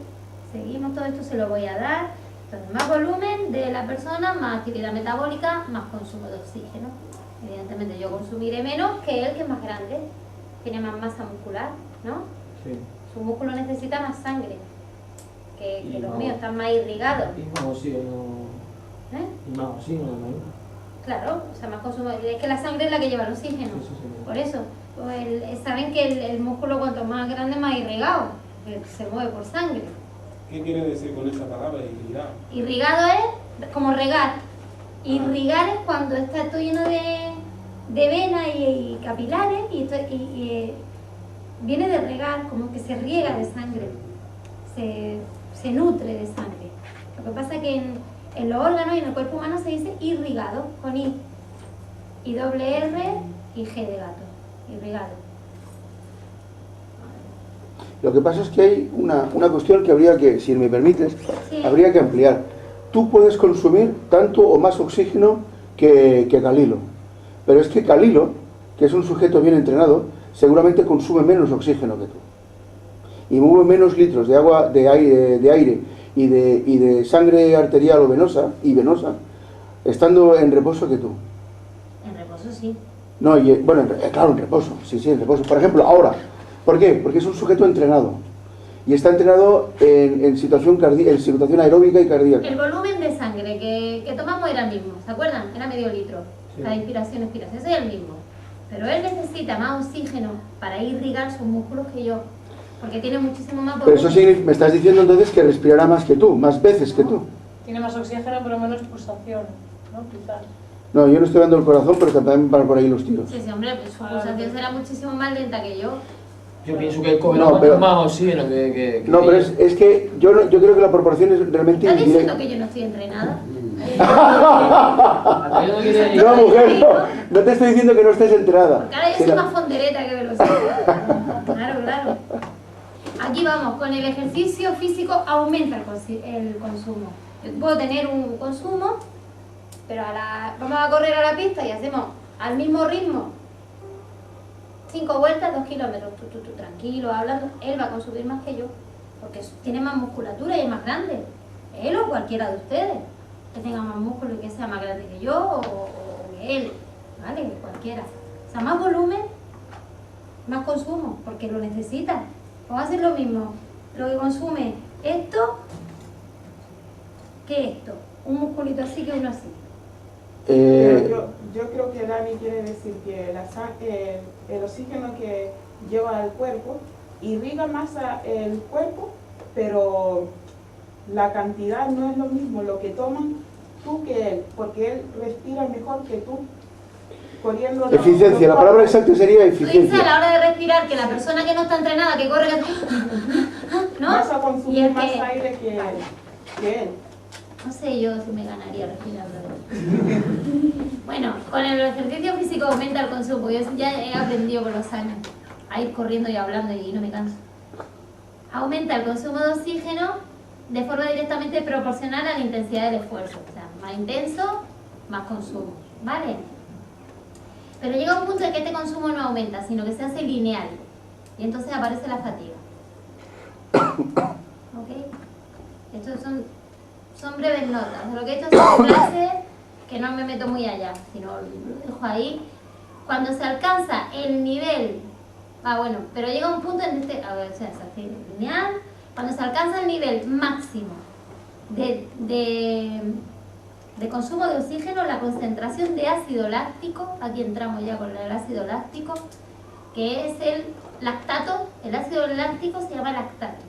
seguimos, todo esto se lo voy a dar. Entonces, más volumen de la persona, más actividad metabólica, más consumo de oxígeno. Evidentemente yo consumiré menos que él, que es más grande, tiene más masa muscular, ¿no? Sí. Su músculo necesita más sangre que los míos, están más irrigados. Y más oxígeno. ¿Eh? Y más oxígeno, ¿no? Claro, o sea, más consumo. Es que la sangre es la que lleva el oxígeno. Sí, sí, sí. Por eso, pues saben que el músculo cuanto más grande, más irrigado, que se mueve por sangre. ¿Qué quiere decir con esa palabra, irrigado? Irrigado es como regar. Irrigar es cuando está todo lleno de venas y capilares y viene de regar, como que se riega de sangre, se nutre de sangre. Lo que pasa es que en los órganos y en el cuerpo humano se dice irrigado, con I, y doble R y G de gato, irrigado. Lo que pasa es que hay una cuestión que habría que, si me permites, Sí. habría que ampliar. Tú puedes consumir tanto o más oxígeno que Calilo, pero es que Calilo, que es un sujeto bien entrenado, seguramente consume menos oxígeno que tú y mueve menos litros de agua, de aire y de sangre arterial o venosa estando en reposo que tú. En reposo sí. No, bueno, claro, en reposo, sí, en reposo. Por ejemplo, ahora, ¿por qué? Porque es un sujeto entrenado y está entrenado en situación aeróbica y cardíaca. El volumen de sangre que tomamos era el mismo, ¿se acuerdan? Era medio litro. Sí. Cada inspiración, expiración, ese es el mismo. Pero él necesita más oxígeno para irrigar sus músculos que yo, porque tiene muchísimo más volumen. Pero eso significa, me estás diciendo entonces que respirará más que tú, más veces que tú. Tiene más oxígeno, pero menos pulsación, ¿no? Quizás. No, yo no estoy dando el corazón, pero también van por ahí los tiros. Sí, hombre, pues su pulsación será muchísimo más lenta que yo. Yo pienso que él coge más oxígeno que no, pero es que yo creo que la proporción es realmente ¿Estás diciendo indirecta. que yo no estoy entrenada? No, mujer, no te estoy diciendo que no estés enterada. Porque ahora yo soy más fondereta que velocidad. Claro. Aquí vamos, con el ejercicio físico aumenta el consumo. Yo puedo tener un consumo, pero vamos a correr a la pista y hacemos al mismo ritmo 5 vueltas, 2 kilómetros, tú, tranquilo, hablando. Él va a consumir más que yo, porque tiene más musculatura y es más grande. Él o cualquiera de ustedes, que tenga más músculo y que sea más grande que yo o que él, ¿vale? Cualquiera. O sea, más volumen, más consumo, porque lo necesita. Vamos a hacer lo mismo, lo que consume esto, que esto. Un musculito así que uno así. Yo creo que Dani quiere decir que el oxígeno que lleva al cuerpo irriga más el cuerpo, pero la cantidad no es lo mismo lo que tomas tú que él, porque él respira mejor que tú. Corriendo Eficiencia, la palabra exacta sería Tú dices a eficiencia. la hora de respirar que la persona que no está entrenada, que corre, ¿no? Vas a Y consumir el más que- aire que él. No sé yo si me ganaría respirando. Bueno, con el ejercicio físico aumenta el consumo. Yo ya he aprendido con los años a ir corriendo y hablando y no me canso. Aumenta el consumo de oxígeno de forma directamente proporcional a la intensidad del esfuerzo. O sea, más intenso, más consumo. ¿Vale? Pero llega un punto en que este consumo no aumenta, sino que se hace lineal. Y entonces aparece la fatiga. ¿Ok? Estos son breves notas. Lo que he hecho es una clase que no me meto muy allá, sino lo dejo ahí. Cuando se alcanza el nivel, bueno, pero llega un punto en este, a ver, o sea, se hace lineal. Cuando se alcanza el nivel máximo de consumo de oxígeno, la concentración de ácido láctico, aquí entramos ya con el ácido láctico, que es el lactato. El ácido láctico se llama lactato.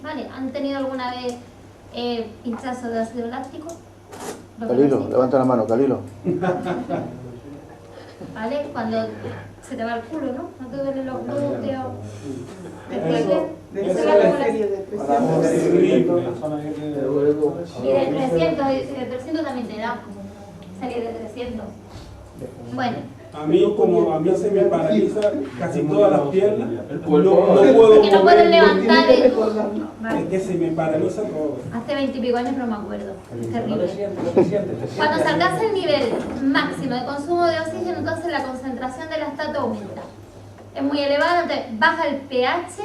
¿Vale? ¿Han tenido alguna vez pinchazo de ácido láctico? Calilo, levanta la mano, Calilo. ¿vale? Cuando se te va el culo, ¿no? No te duelen los glúteos. Esa es la serie de 300. Y de 300, y de 300 también te da. Salir de 300. Bueno. A mí se me paraliza casi todas las piernas. No puedo porque no puedes levantar. Es que se me paraliza todo. Hace 20 y pico años no me acuerdo. Es terrible. Cuando se alcanza el nivel máximo de consumo de oxígeno, entonces la concentración del lactato aumenta. Es muy elevada, entonces baja el pH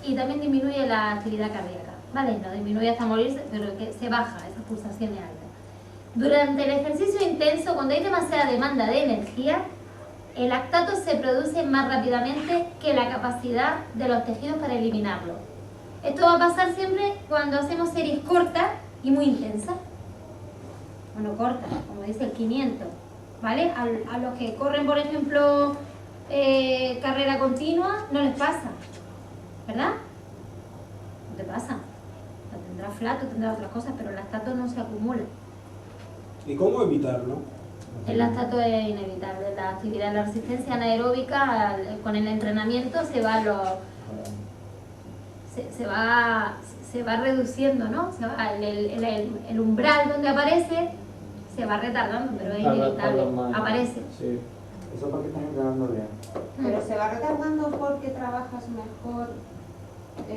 y también disminuye la actividad cardíaca. ¿Vale? No disminuye hasta morirse, pero que se baja esas pulsaciones altas. Durante el ejercicio intenso, cuando hay demasiada demanda de energía, el lactato se produce más rápidamente que la capacidad de los tejidos para eliminarlo. Esto va a pasar siempre cuando hacemos series cortas y muy intensas. Bueno, cortas, como dice el 500, ¿vale? A los que corren, por ejemplo, carrera continua, no les pasa, ¿verdad? No te pasa. Tendrá flato, tendrá otras cosas, pero el lactato no se acumula. ¿Y cómo evitarlo? El lactato es inevitable. La actividad, la resistencia anaeróbica, con el entrenamiento se va reduciendo, ¿no? Se va, el umbral donde aparece se va retardando, pero es inevitable. Aparece. Sí. Eso porque estás entrenando bien. Pero se va retardando porque trabajas mejor.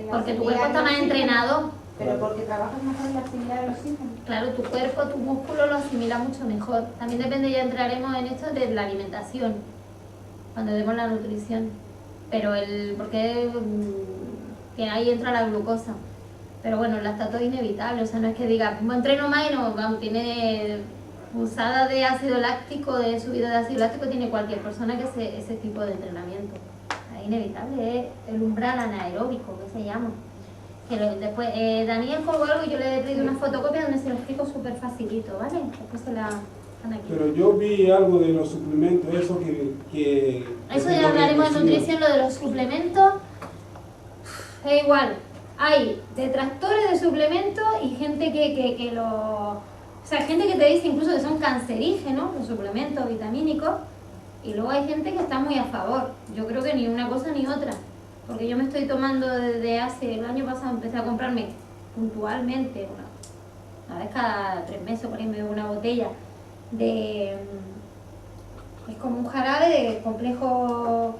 Porque tu cuerpo está más entrenado. Pero porque trabajas mejor en la asimilada del oxígeno. Claro, tu cuerpo, tu músculo lo asimila mucho mejor. También depende, ya entraremos en esto de la alimentación, cuando demos la nutrición. Pero porque que ahí entra la glucosa. Pero bueno, el lactato es inevitable, o sea, no es que diga, como entreno más y no, vamos, tiene usada de ácido láctico, de subida de ácido láctico, tiene cualquier persona que hace ese tipo de entrenamiento. Es inevitable, es el umbral anaeróbico, que se llama. Que después, Daniel colgó algo y yo le he traído una fotocopia donde se lo explico súper facilito, ¿vale? Después se la están aquí. Pero yo vi algo de los suplementos, eso que eso ya hablaremos de nutrición, lo de los suplementos. Es igual, hay detractores de suplementos y gente que lo... O sea, gente que te dice incluso que son cancerígenos, los suplementos vitamínicos, y luego hay gente que está muy a favor. Yo creo que ni una cosa ni otra. Porque yo me estoy tomando desde el año pasado, empecé a comprarme puntualmente, una vez cada 3 meses, por ahí me bebo una botella es como un jarabe de complejo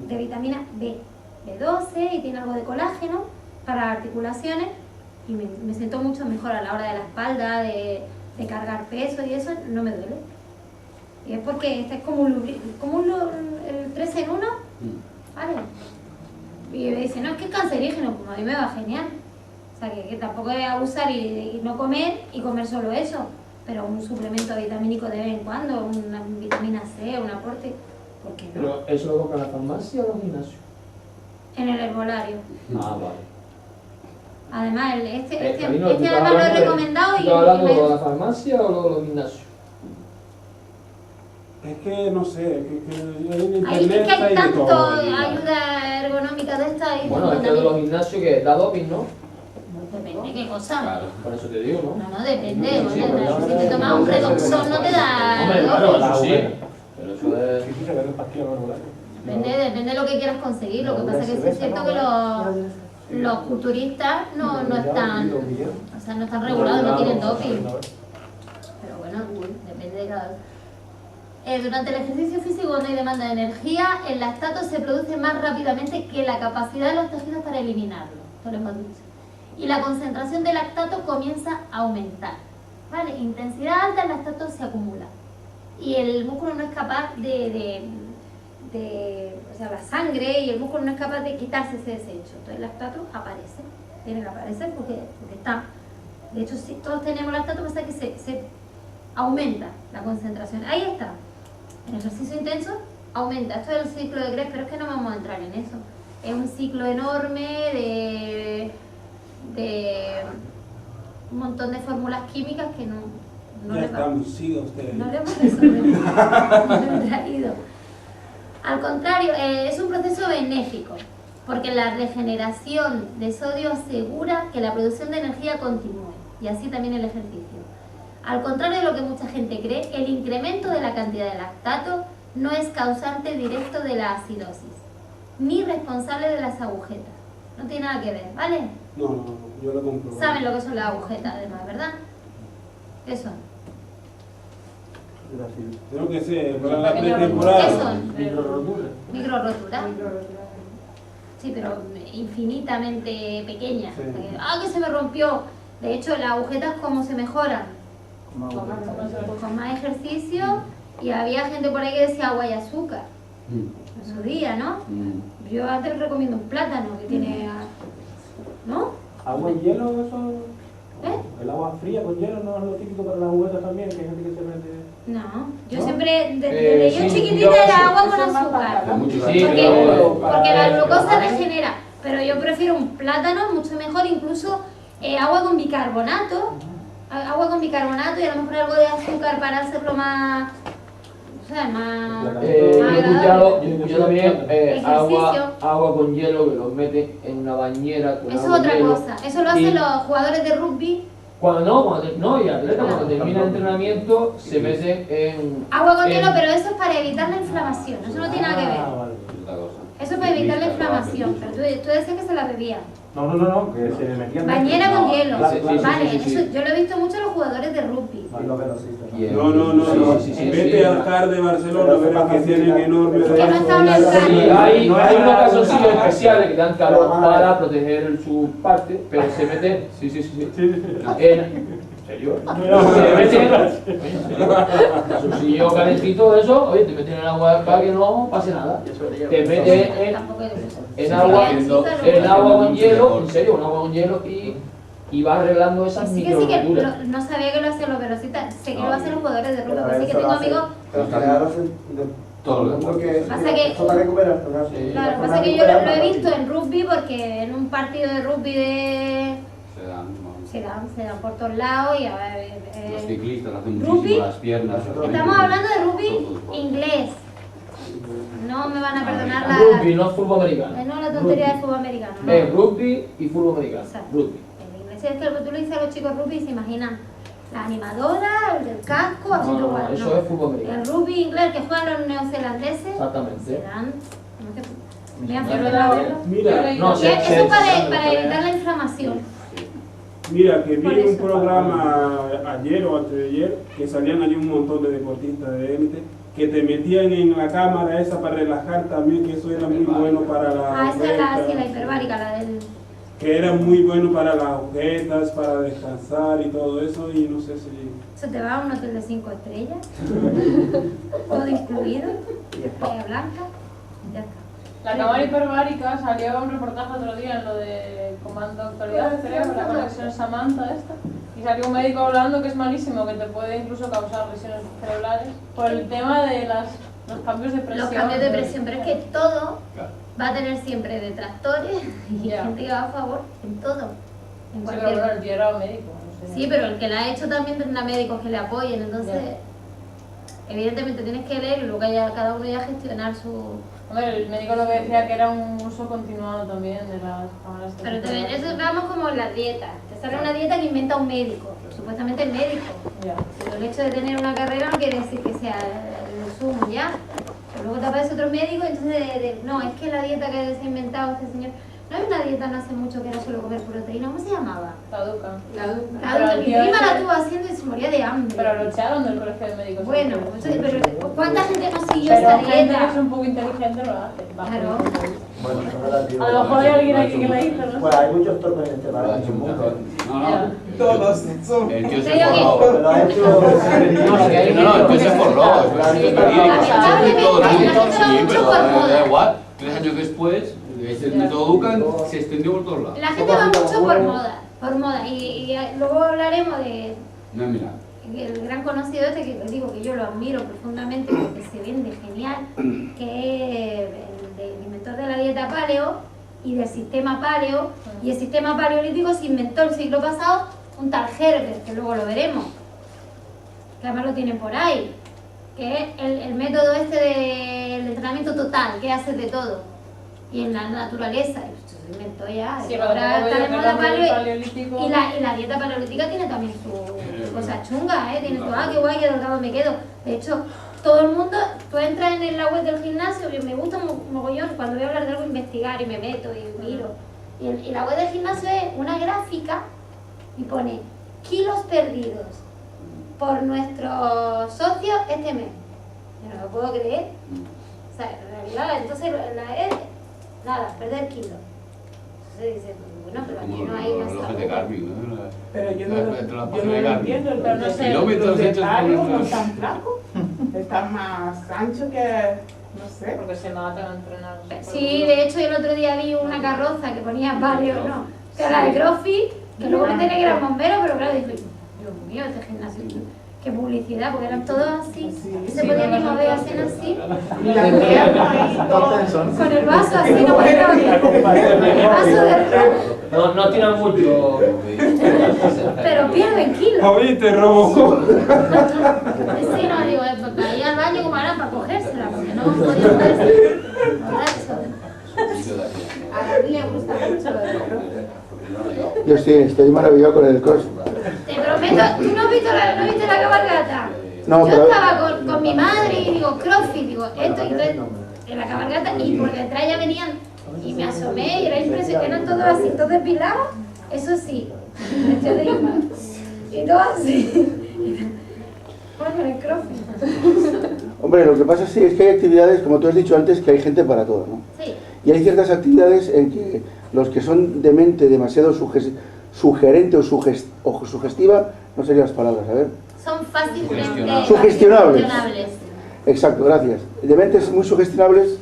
de vitamina B12 y tiene algo de colágeno para articulaciones y me siento mucho mejor a la hora de la espalda, de cargar peso y eso, no me duele. Y es porque este es como el 3 en 1, ¿vale? Y me dice, no, es que es cancerígeno, pues a mí me va genial. O sea, que tampoco es abusar y no comer y comer solo eso. Pero un suplemento vitamínico de vez en cuando, una vitamina C, un aporte, ¿por qué no? ¿Pero eso lo compra en la farmacia o en los gimnasios? En el herbolario. Ah, vale. Además, Camino, además lo he recomendado y... ¿Estás hablando de la farmacia o de los gimnasios? Es que no sé, en es internet que hay de tanto todo, ayuda ergonómica de esta y bueno, es que de los gimnasios que da doping, ¿no? Depende qué cosa. Claro, por eso te digo, ¿no? No, depende. Sí, Oye, pero si te tomas un redoxón no te da... Hombre, claro, eso sí. Pero eso es... Depende de lo que quieras conseguir. Lo que pasa es que sí es cierto que los culturistas no están... O sea, no están regulados, no tienen doping. Pero bueno, depende de cada... Durante el ejercicio físico, cuando hay demanda de energía, el lactato se produce más rápidamente que la capacidad de los tejidos para eliminarlo. Esto lo hemos dicho. Y la concentración de lactato comienza a aumentar. ¿Vale? Intensidad alta, el lactato se acumula. Y el músculo no es capaz o sea, la sangre y el músculo no es capaz de quitarse ese desecho. Entonces el lactato aparece. Tiene que aparecer porque está. De hecho, si todos tenemos lactato, pasa que se aumenta la concentración. Ahí está. En ejercicio intenso aumenta. Esto es el ciclo de Krebs, pero es que no vamos a entrar en eso. Es un ciclo enorme de un montón de fórmulas químicas que no ya le estamos, siga usted. No le hemos resolvido. No le hemos traído. Al contrario, es un proceso benéfico, porque la regeneración de sodio asegura que la producción de energía continúe, y así también el ejercicio. Al contrario de lo que mucha gente cree, el incremento de la cantidad de lactato no es causante directo de la acidosis, ni responsable de las agujetas. No tiene nada que ver, ¿vale? No, yo lo compro. Saben lo que son las agujetas, además, ¿verdad? ¿Qué son? Creo que sí, para la pretemporada. ¿Qué son? Microroturas. Microroturas. Sí, pero infinitamente pequeñas. Sí. ¡Ah, que se me rompió! De hecho, las agujetas, ¿cómo se mejoran? Con más ejercicio. Y había gente por ahí que decía agua y azúcar. En su día, ¿no? Yo antes recomiendo un plátano que tiene... ¿No? ¿Agua y hielo eso? ¿Eh? ¿El agua fría con hielo no es lo típico para las agujetas también? Que hay gente que se mete... No, yo ¿No? siempre, desde yo sí, chiquitita yo era sí. agua con azúcar. Sí, Porque la glucosa regenera. Pero yo prefiero un plátano mucho mejor, incluso agua con bicarbonato. Agua con bicarbonato y a lo mejor algo de azúcar para hacerlo más... O sea, más... Yo he escuchado también Ejercicio. agua con hielo que los meten en una bañera con Eso es agua otra y hielo. cosa. Eso lo hacen los jugadores de rugby. Y atleta cuando termina el entrenamiento se meten en... Agua con hielo, pero eso es para evitar la inflamación. Eso no tiene nada que ver. Eso es para evitar la inflamación. Pero tú decías que se la bebían. No, que se metían... Bañera con hielo. Vale, sí. eso yo lo he visto mucho en los jugadores de rugby. No. Vete al CAR de Barcelona, verás que tienen enorme... Que no está en el CAR. Sí, hay unos casoncillos especiales que dan calor para proteger su parte, pero se meten... ¿En serio? Se meten en su sillón calentito, eso, oye, te meten en el agua para que no pase nada. Te meten en agua con hielo, en serio, un agua con hielo y vas arreglando esas Sí que microverduras. no sabía que lo hacían los velocitas, sé que lo hacen los jugadores de rugby, pero sí que tengo amigos... Pasa que, claro, pasa que yo lo he visto en rugby porque en un partido de rugby se dan por todos lados y a ver... Los ciclistas hacen rugby, muchísimo las piernas. estamos hablando de rugby inglés. No me van a perdonar la... Rugby, no fútbol americano. No la tontería del fútbol americano. No. Rugby y fútbol americano. Exacto. Rugby. En inglés es que tú le dices a los chicos rugby y se imaginan la animadora, el del casco, así No, igual. eso es fútbol americano. El rugby inglés que juegan los neozelandeses Exactamente. se dan... Mira, Eso es para evitar la inflamación. Mira, que vi un programa ayer o antes de ayer que salían allí un montón de deportistas de élite que te metían en la cámara esa para relajar también, que eso era muy bueno para la Esa es la hiperbárica, la del... que era muy bueno para las agujetas, para descansar y todo eso, y no sé si... Eso te va a un hotel de 5 estrellas, todo incluido, playa blanca, ya está. La cámara hiperbárica salió un reportaje otro día en lo de Comando Actualidad, creo, la conexión Samantha esta, y salió un médico hablando que es malísimo, que te puede incluso causar lesiones cerebrales por el tema de los cambios de presión. Los cambios de presión, pero es que todo va a tener siempre detractores y gente que va a favor en todo. En cualquier... Sí, pero yo era médico, no sé. Sí, pero el que la ha hecho también tendrá médicos que le apoyen, entonces evidentemente tienes que leer y luego cada uno ya gestionar su... Hombre, el médico lo que decía que era un uso continuado también de las cámaras. Pero eso vamos como en las dietas. Te sale una dieta que inventa un médico, supuestamente el médico. Pero el hecho de tener una carrera no quiere decir que sea lo sumo ya. Pero luego te aparece otro médico y entonces no, es que la dieta que se ha inventado este señor... No hay una dieta no hace mucho que era solo comer proteína, ¿cómo se llamaba? La Duca. Mi prima la estuvo haciendo y se moría de hambre. Pero lo echaron del colegio de médicos. Bueno, pero ¿cuánta gente no siguió pero esa gente dieta? que es un poco inteligente lo hace. Claro. Bueno, eso es relativo. A lo mejor hay alguien aquí que le dice, ¿no? Pues hay muchos torpes en este barrio. Todos son. El tío se forró. Pero ha hecho... No, el tío se forró. Da igual. 3 años después, el método Dukan se extendió por todos lados. La gente va mucho por moda. Y luego hablaremos de el gran conocido este que les digo que yo lo admiro profundamente porque se vende genial, que es el inventor de la dieta paleo y del sistema paleo. Y el sistema paleolítico se inventó el siglo pasado un tal Herbert, que luego lo veremos, que además lo tienen por ahí, que es el método este del entrenamiento total, que hace de todo. Y en la naturaleza, se inventó ya, Sí, ahora está de moda paleolítico. y la dieta paleolítica tiene también su cosa chunga, tiene su, qué guay, qué delgado me quedo. De hecho, todo el mundo tú entras en la web del gimnasio, y me gusta mogollón cuando voy a hablar de algo, investigar y me meto y miro. Y la web del gimnasio es una gráfica y pone kilos perdidos por nuestros socios este mes. Yo no lo puedo creer. O sea, en realidad, entonces nada, perder kilos. Entonces dices, bueno, pero aquí no hay una salud. Pero yo no lo entiendo, pero no sé, los de Palio no están flacos, están más anchos que, no sé. Porque se matan a entrenar. Sí, de hecho yo el otro día vi una carroza que ponía Palio, no, que era de CrossFit, que luego me enteré que eran bomberos, pero claro, dije, Dios mío, este gimnasio, qué publicidad, porque eran todos así, se podían ni mover, hacían así, Y la pierna ahí, todo. con el vaso así, no podía el vaso de No tiran mucho. pero pierden kilos. ¿Oíste, Robocop? Sí, no, digo, para ir al baño como harán para cogérsela, porque no podía moverse. A mí le gusta mucho lo del crossfit. Yo sí, estoy maravillado con el crossfit. Te prometo, ¿tú no viste la cabalgata? No, Yo pero... estaba con mi madre y digo, CrossFit, digo, esto, y entonces, en la cabalgata, y por detrás ya venían, y me asomé, y era impresionante, eran todos así, todos depilados, eso sí, vestidos de igual, y todo así. Bueno, el CrossFit. Hombre, lo que pasa sí es que hay actividades, como tú has dicho antes, que hay gente para todo, ¿no? Sí. Y hay ciertas actividades en que los que son de mente demasiado sugerente o sugestiva, no serían las palabras, a ver. Son fácilmente sugestionables. Exacto, gracias. De mentes muy sugestionables,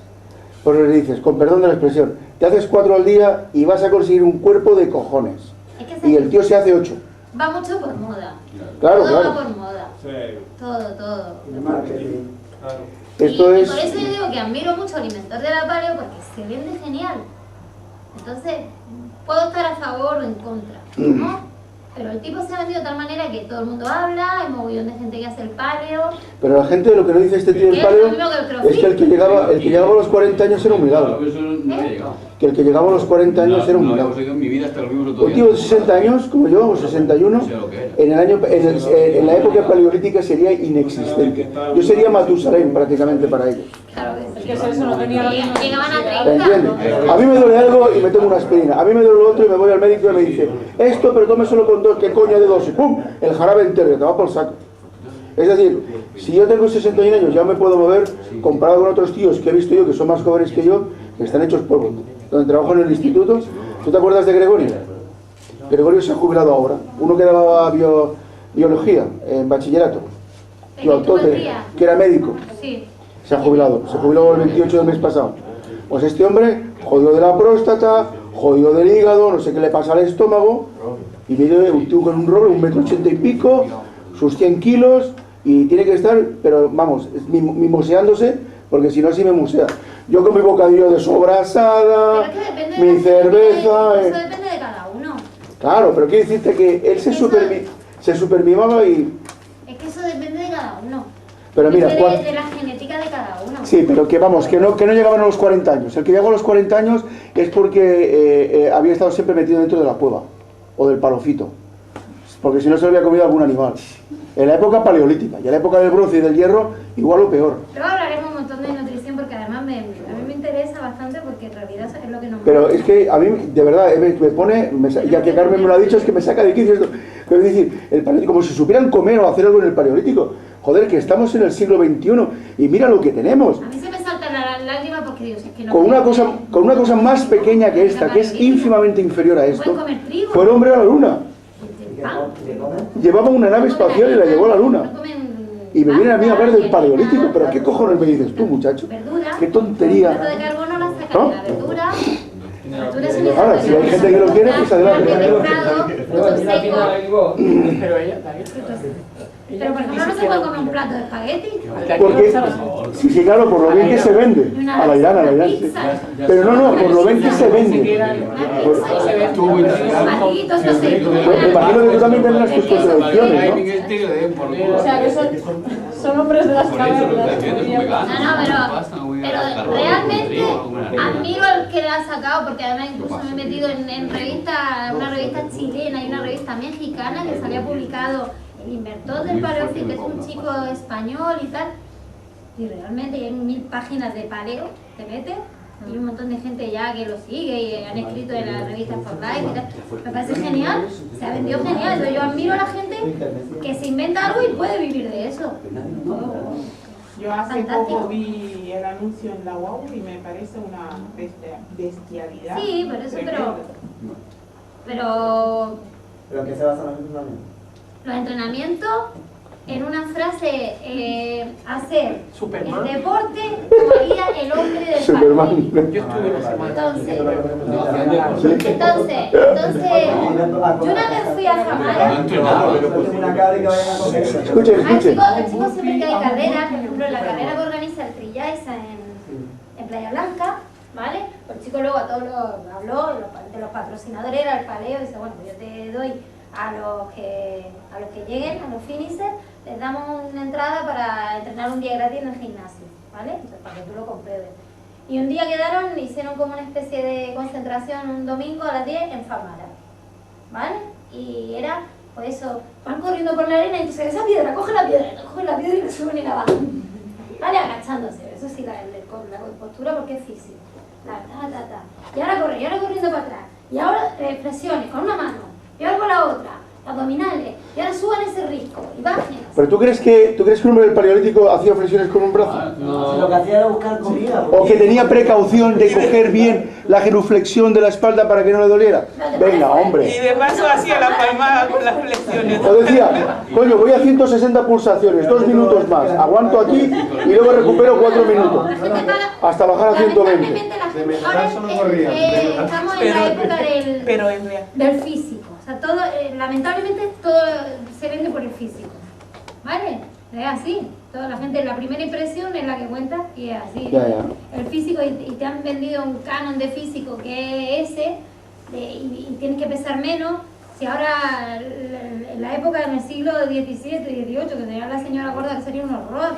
pues le dices, con perdón de la expresión, te haces 4 al día y vas a conseguir un cuerpo de cojones. Es que y el tío se hace 8. va mucho por moda. Claro, todo claro. va por moda. Sí. Todo. Esto y es... por eso yo digo que admiro mucho al inventor de la paleo porque se vende genial. Entonces, puedo estar a favor o en contra, ¿no? Pero el tipo se ha vendido de tal manera que todo el mundo habla, hay un mogollón de gente que hace el paleo. Pero la gente, lo que no dice este tío del paleo, es que el que llegaba a los 40 años era un milagro. Que el que llegaba a los 40 años era un milagro. Un tío de 60 años, como yo, o 61, en la época paleolítica sería inexistente. Yo sería Matusalén prácticamente para ellos. Claro que sí. Es que eso no tenía lo mismo. Llegaban a 30. ¿Entiendes? A mí me duele algo y me tomo una aspirina. A mí me duele lo otro y me voy al médico y me dice, esto, pero tome solo con 2, ¿qué coño de 2? Y ¡pum! El jarabe entero, te va por el saco. Es decir, si yo tengo 61 años ya me puedo mover comparado con otros tíos que he visto yo que son más jóvenes que yo, que están hechos polvo. Donde trabajo en el instituto, ¿tú te acuerdas de Gregorio? Gregorio se ha jubilado ahora. Uno que daba biología en bachillerato, que era médico. Sí. Se ha jubilado, se jubiló el 28 del mes pasado. Pues este hombre, jodido de la próstata, jodido del hígado, no sé qué le pasa al estómago, y viene un tío con un roble, 1,80 m y pico, sus 100 kilos, y tiene que estar, pero vamos, mimoseándose, porque si no, sí me musea. Yo con mi bocadillo de sobrasada, mi cerveza... Eso depende de cada uno. Claro, pero quiere decirte que él se supermimaba y... Es que eso depende de cada uno. Pero mira, de la genética de cada uno. Sí, pero que vamos, que no llegaban a los 40 años. El que llegó a los 40 años es porque había estado siempre metido dentro de la cueva o del palofito, porque si no se lo había comido algún animal. En la época paleolítica y en la época del bronce y del hierro, igual o peor. Luego hablaremos un montón de nutrición porque además a mí me interesa bastante porque en realidad es lo que nos... Pero es que a mí, de verdad, me pone, ya que Carmen me lo ha dicho, es que me saca de quicio esto. Es decir, el paleolítico, como si supieran comer o hacer algo en el paleolítico. Joder, que estamos en el siglo XXI y mira lo que tenemos. A mí se me salta la lágrima porque digo, es que no... Con una cosa más pequeña que esta, que es ínfimamente inferior a esto, fue el hombre a la luna. Llevaba una nave espacial y la llevó a la luna. Y me viene a mí a hablar del paleolítico, pero ¿qué cojones me dices tú, muchacho? ¿Qué tontería? El de carbono la sacan de la verdura. Ahora, si hay gente que lo quiere, pues adelante. Pero por ejemplo no se puede comer un plato de espagueti. Porque, sí, claro, por lo bien que se vende. A la Irán, sí. Pero no, por lo bien que se vende. Me imagino que tú también tendrás tus contradicciones, ¿no? O sea, que son hombres de las cavernas. Pero realmente admiro al que la ha sacado, porque además incluso me he metido en una revista chilena y una revista mexicana que se había publicado el inventor del paleolítico, que es un chico español y tal, Y realmente hay 1000 páginas de paleo, te metes, y un montón de gente ya que lo sigue y han escrito en las revistas for life y tal. Me parece genial, se ha vendido genial. Entonces yo admiro a la gente que se inventa algo y puede vivir de eso. Yo hace Fantástico. poco vi el anuncio en la UAU y me parece una bestialidad. Sí, por eso, tremenda. pero ¿Pero en qué se basan los entrenamientos? los entrenamientos en una frase, hacer Superman. el deporte como haría el hombre del Superman. partido. Yo estuve en esa semana. Entonces, ¿Sí? yo una vez fui a Zamara. Escuche, Ah, escuche. el chico siempre que hay carreras, por ejemplo, la carrera que organiza el Trillaisa en Playa Blanca, ¿vale? Pues el chico luego a todos los habló, de los patrocinadores era el paleo, y dice, bueno, pues yo te doy a los que lleguen, a los finishers, les damos una entrada para entrenar un día gratis en el gimnasio, ¿vale? Entonces, para que tú lo compruebes. Y un día quedaron, hicieron como una especie de concentración un domingo a las 10 en Famara, ¿vale? Y era, pues eso, van corriendo por la arena y entonces esa piedra, coge la piedra y la suben y la bajan. ¿Vale? Agachándose, eso sí, la postura porque es físico. Y ahora corre, y ahora corriendo para atrás. Y ahora flexiones con una mano, y ahora con la otra, abdominales, y ahora suban ese risco y bajen. ¿Pero tú crees que un hombre del paleolítico hacía flexiones con un brazo? No, si lo que hacía era buscar comida. ¿O que tenía precaución de coger bien la genuflexión de la espalda para que no le doliera? Venga, hombre. Y de paso hacía la palmada con las flexiones. O decía, coño, voy a 160 pulsaciones, 2 minutos más, aguanto aquí y luego recupero 4 minutos. Hasta bajar a 120. Ahora estamos en la época Pero es real. del físico. O sea, todo, lamentablemente todo se vende por el físico. ¿Vale? Es así. Toda la gente, la primera impresión es la que cuenta y es así. Ya, ya. El físico, y te han vendido un canon de físico que es ese, y tienes que pesar menos. Si ahora, en la época, en el siglo XVII, XVIII, que tenía la señora gorda, que sería un horror.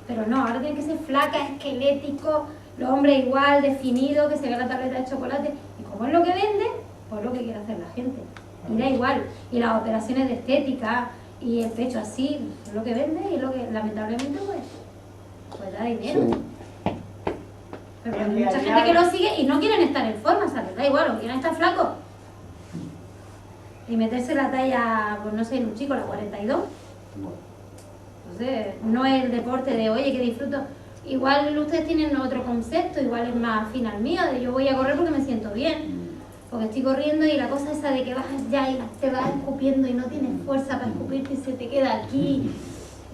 Pero no, ahora tiene que ser flaca, esquelético, los hombres igual, definidos, que se vea la tableta de chocolate. Y como es lo que vende, pues lo que quiere hacer la gente. Y da igual. Y las operaciones de estética y el pecho así, es lo que vende y es lo que lamentablemente pues da dinero. Sí. Pero hay mucha gente que lo sigue y no quieren estar en forma, ¿sabes? Da igual, o quieren estar flacos. Y meterse la talla, pues no sé, en un chico, la 42. Entonces, no es el deporte de, oye, que disfruto. Igual ustedes tienen otro concepto, igual es más afín al mío, de yo voy a correr porque me siento bien. Porque estoy corriendo y la cosa esa de que vas ya y te vas escupiendo y no tienes fuerza para escupirte y se te queda aquí.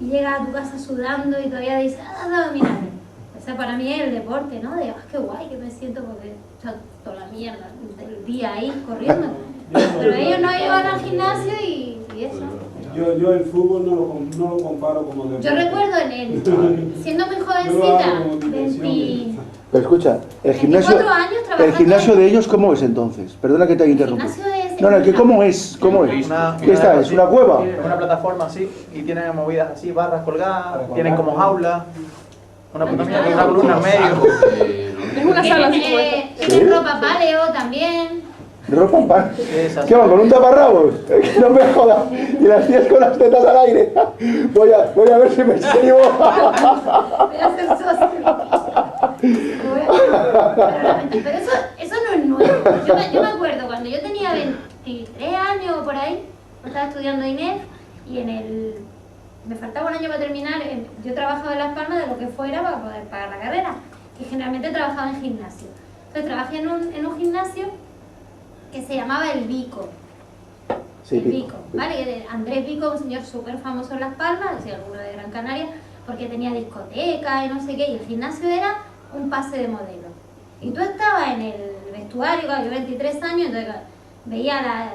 Y llegas a tu casa sudando y todavía dices, mira. O sea, para mí es el deporte, ¿no? De, qué guay que me siento porque he hecho toda la mierda del día ahí corriendo. Pero ellos no iban al gimnasio y eso. Yo el fútbol no lo comparo como deporte. Yo recuerdo siendo muy jovencita, 20... Pero escucha, el 24 años gimnasio de ellos, ¿cómo es entonces? Perdona que te haya interrumpido. No, que ¿cómo es? ¿Cómo es? ¿Qué está? ¿Es una cueva? Una plataforma así, y tienen movidas así, barras colgadas, tienen como jaula, una columna en medio. Es una sala así. Tienen ropa paleo también. ¿Ropa pan? ¿Qué va? ¿Con un taparrabos? No me jodas. Y las tías con las tetas al aire. Voy a ver si me escribo. Voy a hacer Pero eso no es nuevo. Yo me acuerdo cuando yo tenía 23 años o por ahí, estaba estudiando INEF y me faltaba un año para terminar. Yo trabajaba en Las Palmas de lo que fuera para poder pagar la carrera. Y generalmente trabajaba en gimnasio. Entonces trabajé en un gimnasio que se llamaba El Vico. Sí, El Vico, ¿vale? Andrés Vico, un señor súper famoso en Las Palmas, o sea, alguno de Gran Canaria, porque tenía discoteca y no sé qué, y el gimnasio era un pase de modelo. Y tú estabas en el vestuario, claro, yo 23 años, entonces veía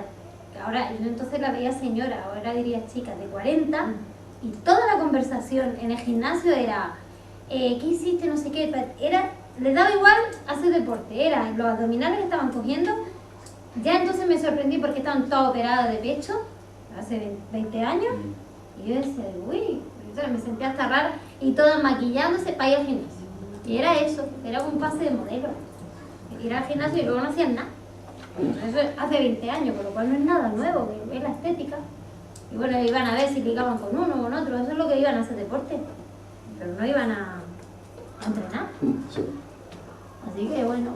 yo entonces la veía señora, ahora diría chica, de 40, y toda la conversación en el gimnasio era, ¿qué hiciste? No sé qué, les daba igual hacer deporte, eran los abdominales que estaban cogiendo. Ya entonces me sorprendí porque estaban todas operadas de pecho, hace 20 años, y yo decía, uy, me sentía hasta rara, y todas maquillándose para ir al gimnasio. Y era eso, era un pase de modelo. Ir al gimnasio y luego no hacían nada. Eso hace 20 años, por lo cual no es nada nuevo, es la estética. Y bueno, iban a ver si ligaban con uno o con otro, eso es lo que iban a hacer deporte. Pero no iban a entrenar. Sí. Así que bueno.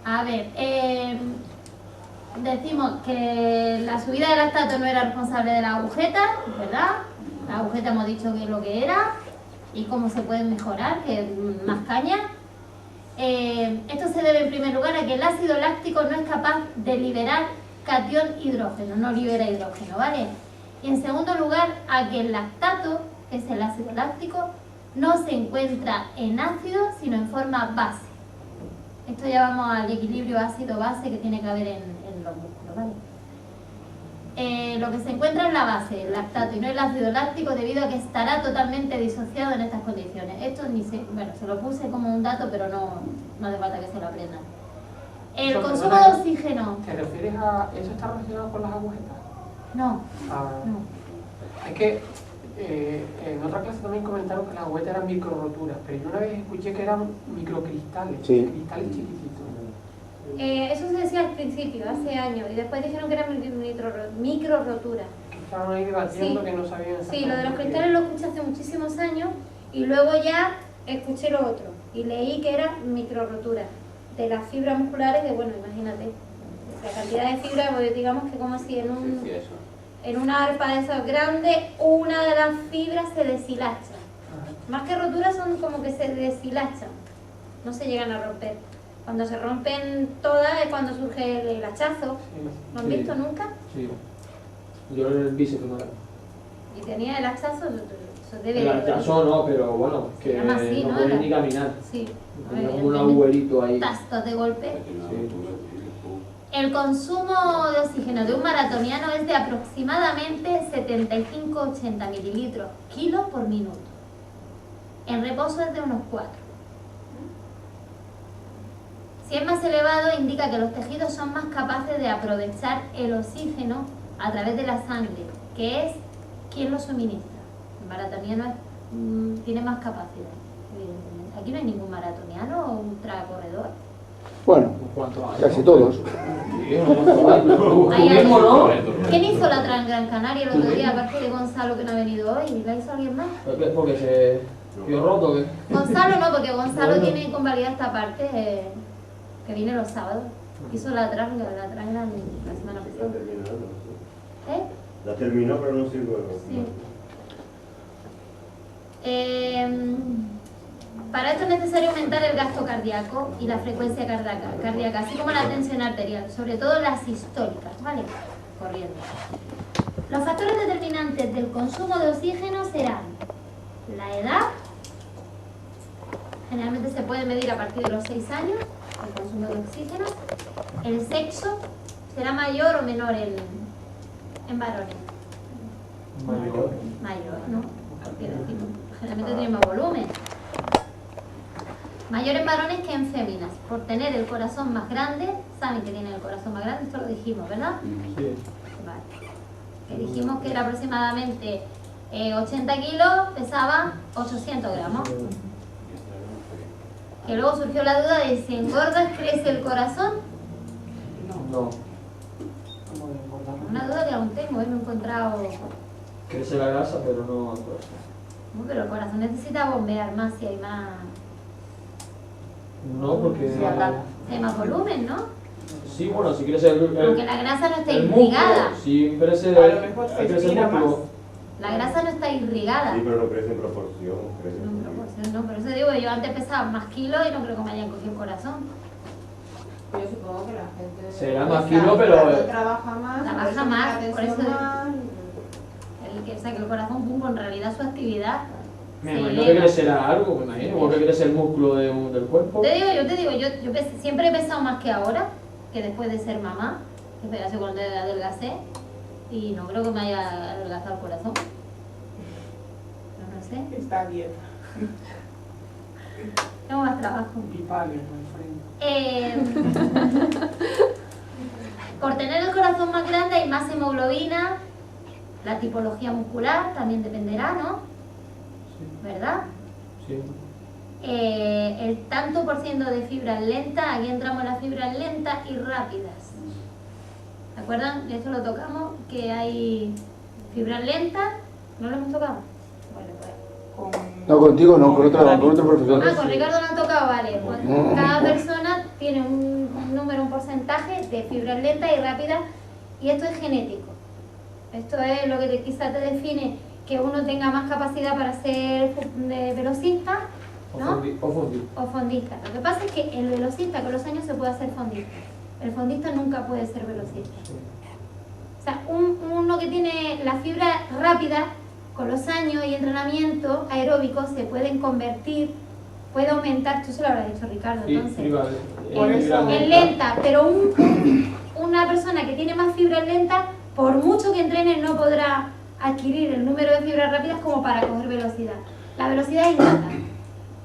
A ver, decimos que la subida del lactato no era responsable de la agujeta, ¿verdad? La agujeta hemos dicho que es lo que era y cómo se puede mejorar, que es más caña. Esto se debe en primer lugar a que el ácido láctico no es capaz de liberar catión hidrógeno, no libera hidrógeno, ¿vale? Y en segundo lugar a que el lactato, que es el ácido láctico, no se encuentra en ácido sino en forma base. Esto ya vamos al equilibrio ácido-base que tiene que haber en los músculos, ¿vale? Lo que se encuentra en la base, el lactato, y no el ácido láctico, debido a que estará totalmente disociado en estas condiciones. Esto se lo puse como un dato, pero no hace falta que se lo aprendan. El consumo de oxígeno. ¿Te refieres a eso está relacionado con las agujetas? No. No. Es que en otra clase también comentaron que las agujetas eran microroturas, pero yo una vez escuché que eran microcristales, cristales chiquititos. Eso se decía al principio, hace años, y después dijeron que eran microroturas. Estaban ahí debatiendo que no sabían exactamente. Sí, lo de los cristales lo escuché hace muchísimos años y luego ya escuché lo otro y leí que era microroturas de las fibras musculares, que bueno, imagínate, la cantidad de fibras, pues, digamos que como si en una arpa de esas grandes, una de las fibras se deshilacha. Más que roturas son como que se deshilachan, no se llegan a romper. Cuando se rompen todas es cuando surge el hachazo. ¿Lo han visto nunca? Sí. Yo en el bíceps no. Y tenía el hachazo, eso debe. El hachazo no, pero bueno, que así, no podía ni caminar. Sí. Tenía como un agujerito ahí. Tastos de golpe. Sí. El consumo de oxígeno de un maratoniano es de aproximadamente 75-80 mililitros kilo por minuto. En reposo es de unos 4. Si es más elevado, indica que los tejidos son más capaces de aprovechar el oxígeno a través de la sangre, que es quien lo suministra. El maratoniano tiene más capacidad, evidentemente. Aquí no hay ningún maratoniano o ultracorredor. Bueno, casi todos. ¿Quién hizo la Gran Canaria el otro día, aparte de Gonzalo que no ha venido hoy? ¿La hizo alguien más? Porque se quedó roto, ¿qué? Gonzalo no, porque Gonzalo tiene convalidada esta parte, que viene los sábados. Hizo la tranga la semana pasada. La terminó, pero no sirve. Sí. Para esto es necesario aumentar el gasto cardíaco y la frecuencia cardíaca, así como la tensión arterial, sobre todo las sistólicas, ¿vale? Corriendo. Los factores determinantes del consumo de oxígeno serán la edad, generalmente se puede medir a partir de los 6 años, el consumo de oxígeno, el sexo, será mayor o menor en varones. Mayor, ¿no? Porque decimos, generalmente tiene más volumen. Mayor en varones que en féminas, por tener el corazón más grande. ¿Saben que tienen el corazón más grande? Esto lo dijimos, ¿verdad? Sí. Vale. Que dijimos que era aproximadamente 80 kilos, pesaba 800 gramos. Que luego surgió la duda de si engordas, ¿crece el corazón? No. Una duda que aún tengo, no he encontrado. Crece la grasa, pero no el corazón. No, pero el corazón necesita bombear más si hay más. No, porque. Si hay más volumen, ¿no? Sí, bueno, si crece aunque la grasa no está irrigada. Si crece el músculo. La grasa no está irrigada. Sí, pero no crece en proporción. No, por eso digo, yo antes pesaba más kilos y no creo que me hayan cogido el corazón. Yo supongo que la gente será más kilos, pero trabaja más, por eso que el corazón pumbo en realidad su actividad. Me imagino que crecerá algo, me imagino, porque crece el músculo del cuerpo. Te digo, yo siempre he pesado más que ahora, que después de ser mamá, que fue hace cuando adelgacé, y no creo que me haya adelgazado el corazón. No sé. Está dieta. Tengo más trabajo. Y paguen al frente. Por tener el corazón más grande hay más hemoglobina, la tipología muscular también dependerá, ¿no? ¿Verdad? Sí. El tanto por ciento de fibras lentas, aquí entramos en las fibras lentas y rápidas. ¿Se acuerdan? De esto lo tocamos, que hay fibras lentas, ¿no lo hemos tocado? Bueno, pues. Con No, contigo no, con otro profesor. Ah, con Ricardo no han tocado, vale. Pues cada persona tiene un número, un porcentaje de fibras lentas y rápidas, y esto es genético. Esto es lo que quizás te define que uno tenga más capacidad para ser velocista, ¿no? O fondista. Lo que pasa es que el velocista con los años se puede hacer fondista. El fondista nunca puede ser velocista. O sea, uno que tiene la fibra rápida, con los años y entrenamiento aeróbico se pueden convertir, puede aumentar, tú se lo habrás dicho Ricardo, entonces, en lenta, pero una persona que tiene más fibras lentas, por mucho que entrene, no podrá adquirir el número de fibras rápidas como para coger velocidad. La velocidad es innata.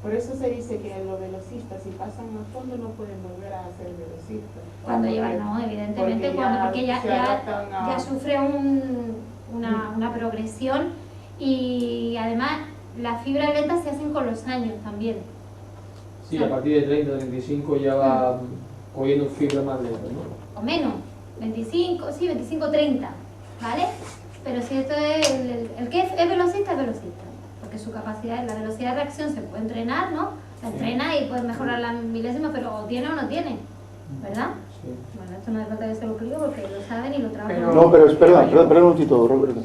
Por eso se dice que los velocistas, si pasan a fondo, no pueden volver a ser velocistas. Cuando llevan, no, evidentemente, porque ya sufre una progresión, y además las fibras lentas se hacen con los años también. Sí, a partir de 30, 35 ya va cogiendo fibras más lentas, ¿no? O menos, 25, sí, 25, 30, ¿vale? Pero si esto es, el que es velocista, porque su capacidad, la velocidad de reacción se puede entrenar, ¿no? La entrena y puede mejorar la milésima, pero o tiene o no tiene, ¿verdad? Sí. Bueno, esto no hace falta que se lo explique porque lo saben y lo trabajan. No, pero perdón un momentito, Roberto.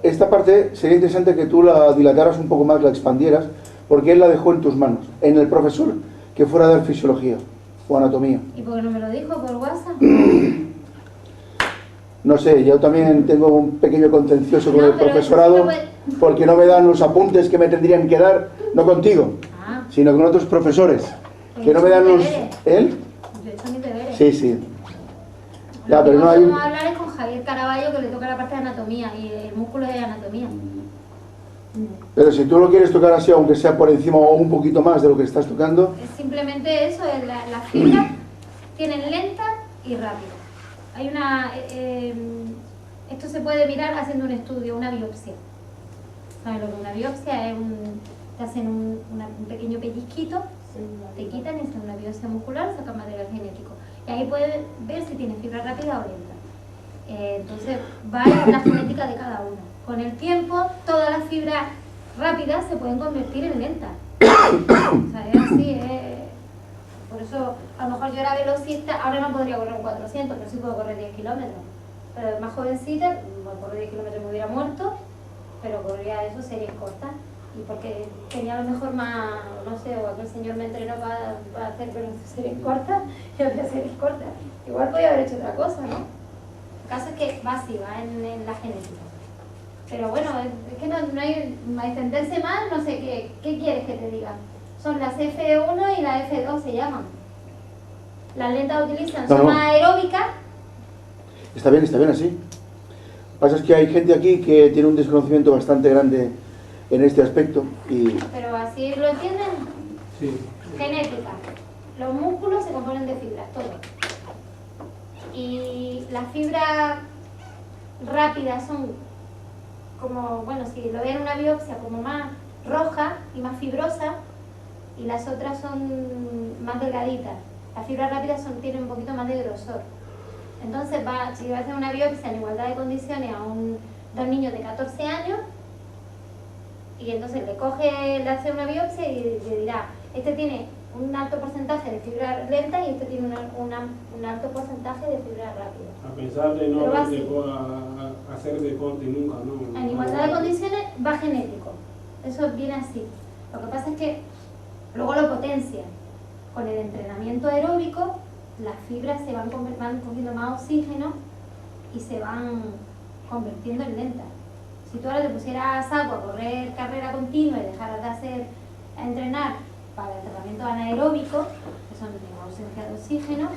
Esta parte sería interesante que tú la dilataras un poco más, la expandieras, porque él la dejó en tus manos, en el profesor que fuera a dar fisiología o anatomía. ¿Y por qué no me lo dijo por WhatsApp? No sé, yo también tengo un pequeño contencioso con el profesorado, porque no me dan los apuntes que me tendrían que dar, no contigo, sino con otros profesores, que no me dan los... ¿Él? Yo he hecho mis deberes. Sí. Ya, pero no hay... Vamos a hablar es con Javier Caraballo, que le toca la parte de anatomía, y el músculo es de anatomía. Pero si tú lo quieres tocar así, aunque sea por encima o un poquito más de lo que estás tocando... Es simplemente eso, las fibras tienen lenta y rápida. Hay una... esto se puede mirar haciendo un estudio, una biopsia. ¿Sabes lo que es una biopsia? Te hacen un pequeño pellizquito, te quitan y hacen una biopsia muscular, sacan material genético. Y ahí puedes ver si tiene fibra rápida o lenta. Entonces va en la genética de cada uno. Con el tiempo, todas las fibras rápidas se pueden convertir en lentas. O sea, es así, por eso a lo mejor yo era velocista, ahora no podría correr un 400, pero sí puedo correr 10 kilómetros. Pero más jovencita, correr 10 kilómetros me hubiera muerto, pero corría eso series cortas. Y porque tenía a lo mejor más, no sé, o aquel señor me entrenó para hacer series cortas, y hacía series cortas. Igual podía haber hecho otra cosa, ¿no? El caso es que va así, va en la genética. Pero bueno, es que no hay extenderse más, no sé, ¿qué quieres que te diga? Son las F1 y las F2 se llaman. Las lentas utilizan, son más aeróbicas. Está bien así. Lo que pasa es que hay gente aquí que tiene un desconocimiento bastante grande en este aspecto y... Pero así lo entienden. Sí. Genética. Los músculos se componen de fibras, todo. Y las fibras rápidas son como, bueno, si lo ven en una biopsia, como más rojas y más fibrosas, y las otras son más delgaditas. Las fibras rápidas tienen un poquito más de grosor. Entonces, si va a hacer una biopsia en igualdad de condiciones a dos niños de 14 años, y entonces le hace una biopsia y le dirá, este tiene un alto porcentaje de fibra lenta y este tiene un alto porcentaje de fibra rápida. A pesar de no hacer deporte nunca, ¿no? En igualdad de condiciones va genético. Eso viene así. Lo que pasa es que luego lo potencia. Con el entrenamiento aeróbico, las fibras se van cogiendo más oxígeno y se van convirtiendo en lentas. Si tú ahora te pusieras a saco a correr carrera continua y dejaras de entrenar para el entrenamiento anaeróbico, que son de ausencia de oxígeno,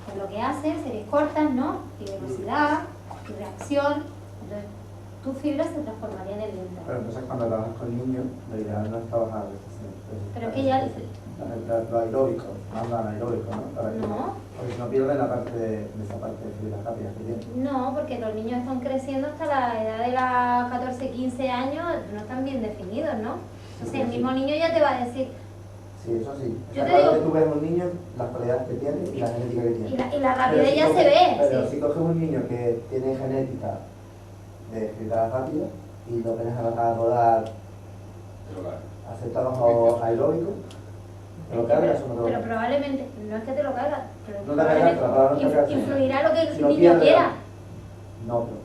pues lo que hace es series cortas, ¿no? Y velocidad, y reacción. Entonces, tus fibras se transformarían en lentas. Pero entonces cuando trabajas con niños, lo ideal no es trabajar pero es que ya... lo aeróbico, más lo anaeróbico, ¿no? Porque no pierden la parte de esa parte de fibras rápidas que tienen. No, porque los niños están creciendo hasta la edad de los 14, 15 años, no están bien definidos, ¿no? Entonces el mismo niño ya te va a decir... Sí, eso sí. Yo te digo... tú ves un niño, las cualidades que tiene y la genética que tiene. Y la rapidez ya se ve. Pero si coges un niño que tiene genética de fibras rápidas y lo pones a rodar ¿Hacer trabajo aeróbico? ¿Te lo cargas o no te lo Pero cargas? probablemente, no es que te lo cargas, pero No te cargas, no te cargas. influirá lo que el Si no niño pierdes- quiera. No, pero...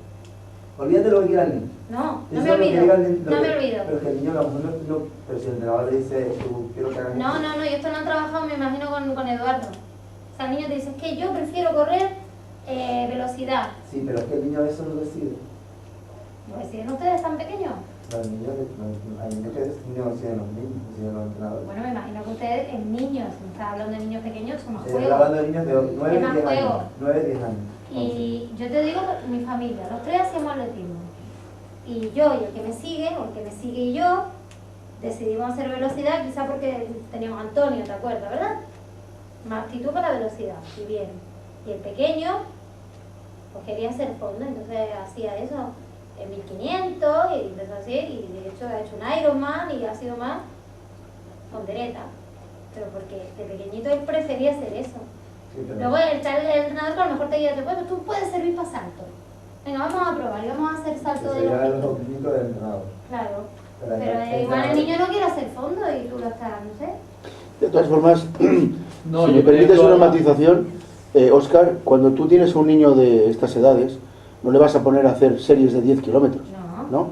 Olvídate lo que quiera el niño. No Eso me es lo que olvido, diga el niño, no me olvido. Pero que el niño a lo mejor no... Pero si el entrenador le dice, tú quiero que hagas No, esto. no, no, y esto lo han trabajado, me imagino, con Eduardo. O sea, el niño te dice, es que yo prefiero correr velocidad. Sí, pero es que el niño eso lo decide. ¿Lo deciden ustedes tan pequeños? Los niños, hay niños que no deciden los niños, deciden los entrenadores. Bueno, me imagino que ustedes en niños, si me estás hablando de niños pequeños, son más Estoy juegos. hablando de niños de 9 Es más 10 juego. años. 9 10 años. Y yo te digo, mi familia, los tres hacíamos atletismo. Y yo y el que me sigue, o el que me sigue y yo, decidimos hacer velocidad, quizá porque teníamos a Antonio, ¿te acuerdas, verdad? Más aptitud para la velocidad, y bien. Y el pequeño, pues quería hacer fondo, entonces hacía eso en 1500 y empezó así, y de hecho ha hecho un Ironman y ha sido más pondereta. Pero porque de pequeñito él prefería hacer eso. Sí, pero... Luego el entrenador que a lo mejor te diga, pues tú puedes servir para salto. Venga, vamos a probar y vamos a hacer salto de Sería los los técnicos del entrenador. Claro. Pero Pero igual el niño no quiere hacer fondo y tú lo estás, no sé. De todas formas, No, si yo me permites creo- una matización, Óscar, cuando tú tienes un niño de estas edades, no le vas a poner a hacer series de 10 kilómetros, ¿no?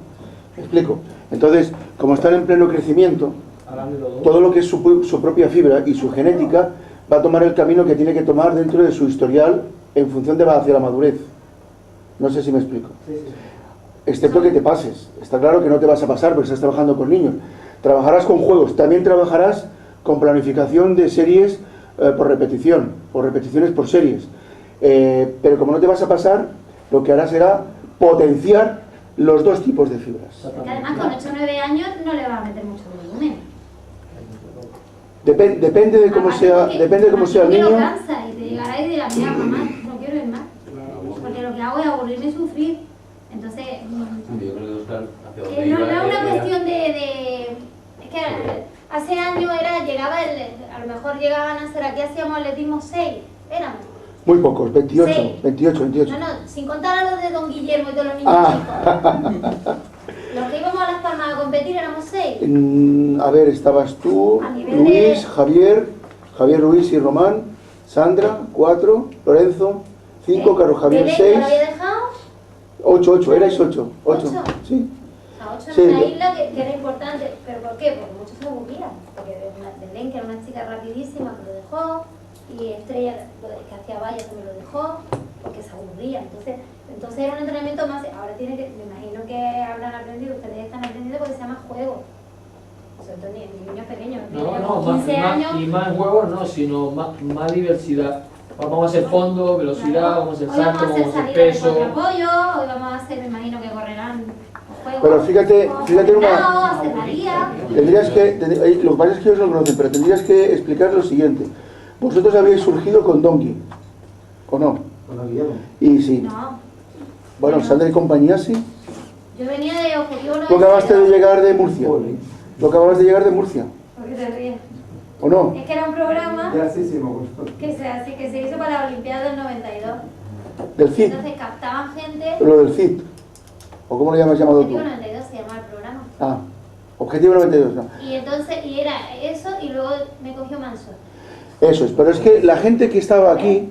¿Me explico? Entonces, como están en pleno crecimiento, todo lo que es su propia fibra y su genética va a tomar el camino que tiene que tomar dentro de su historial en función de va hacia la madurez. No sé si me explico. Sí, sí. Excepto que te pases. Está claro que no te vas a pasar porque estás trabajando con niños. Trabajarás con juegos, también trabajarás con planificación de series por repetición, o repeticiones por series. Pero como no te vas a pasar, lo que harás será potenciar los dos tipos de fibras. Porque además con 8 o 9 años no le va a meter mucho volumen. Depende de cómo sea, depende de cómo sea el Porque niño. lo cansa y te llegará y dirá, mira mamá, no quiero ir más. Porque lo que hago es aburrirme y sufrir. Entonces, Yo creo que Oscar, hacia no, donde iba, no es una era- cuestión de... Es que hace años llegaba a lo mejor llegaban a ser, aquí hacíamos atletismo 6, éramos. Muy pocos, 28, Sí. 28. No, sin contar a los de Don Guillermo y todos los niños chicos. Los que íbamos a Las Palmas a competir éramos 6. A ver, estabas tú, A nivel Luis, de- Javier Ruiz y Román, Sandra, 4, Lorenzo, 5, Carlos Javier, ¿Belén 6, ya lo había dejado? 8, erais 8. ¿Ocho? Sí. A 8 Sí, en una yo- isla que era importante. ¿Pero por qué? Porque muchos se aburrían. Porque Belén, que era una chica rapidísima, que lo dejó. Y Estrella, que hacía vallas, también lo dejó. Porque se aburría. Entonces era un entrenamiento más... Ahora tiene que... Me imagino que habrán aprendido, ustedes están aprendiendo porque se llama juego. Sobre todo en niños pequeños. No, con 15 años... y más juegos no, sino más diversidad. Vamos a hacer fondo, velocidad, vamos a hacer Hoy vamos salto, a hacer vamos a hacer salidas de peso. contrapollo, hoy vamos a hacer, me imagino que correrán juegos. Pero fíjate una... hacer la guía. Lo que pasa es que ellos lo conocen, pero tendrías que explicar lo siguiente. Vosotros habéis surgido con Donkey, ¿o no? Con los Guillermo. Y sí. No, Bueno, Sandra y compañía sí. yo venía de Objetivo Tú acabaste de llegar de Murcia. Tú acabas de llegar de Murcia, ¿Por qué te ríes? ¿o no? Es que era un programa Graciísimo. que se hizo para la Olimpiada del 92. Del CID, Entonces captaban gente. lo del CID. ¿O cómo lo llamas llamado tú? Objetivo 92 se llama el programa. Ah, Objetivo 92, no. Y entonces, y era eso, y luego me cogió Manso. Eso es, pero es que la gente que estaba aquí,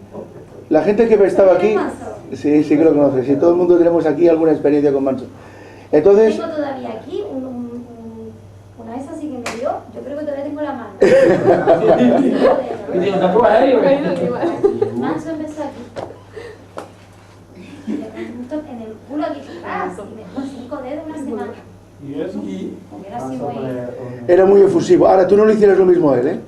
sí que lo conoces, y todo el mundo tenemos aquí alguna experiencia con Manso. Entonces, Tengo todavía aquí una esa sí que me dio, yo creo que todavía tengo la mano. ¿Y tiene un tatuaje aéreo? Manso empezó aquí. Y le puse justo en el culo aquí, y me dejó 5 dedos una semana. ¿Y eso? Porque era así muy... era muy efusivo. Ahora, tú no le hicieras lo mismo a él, ¿eh?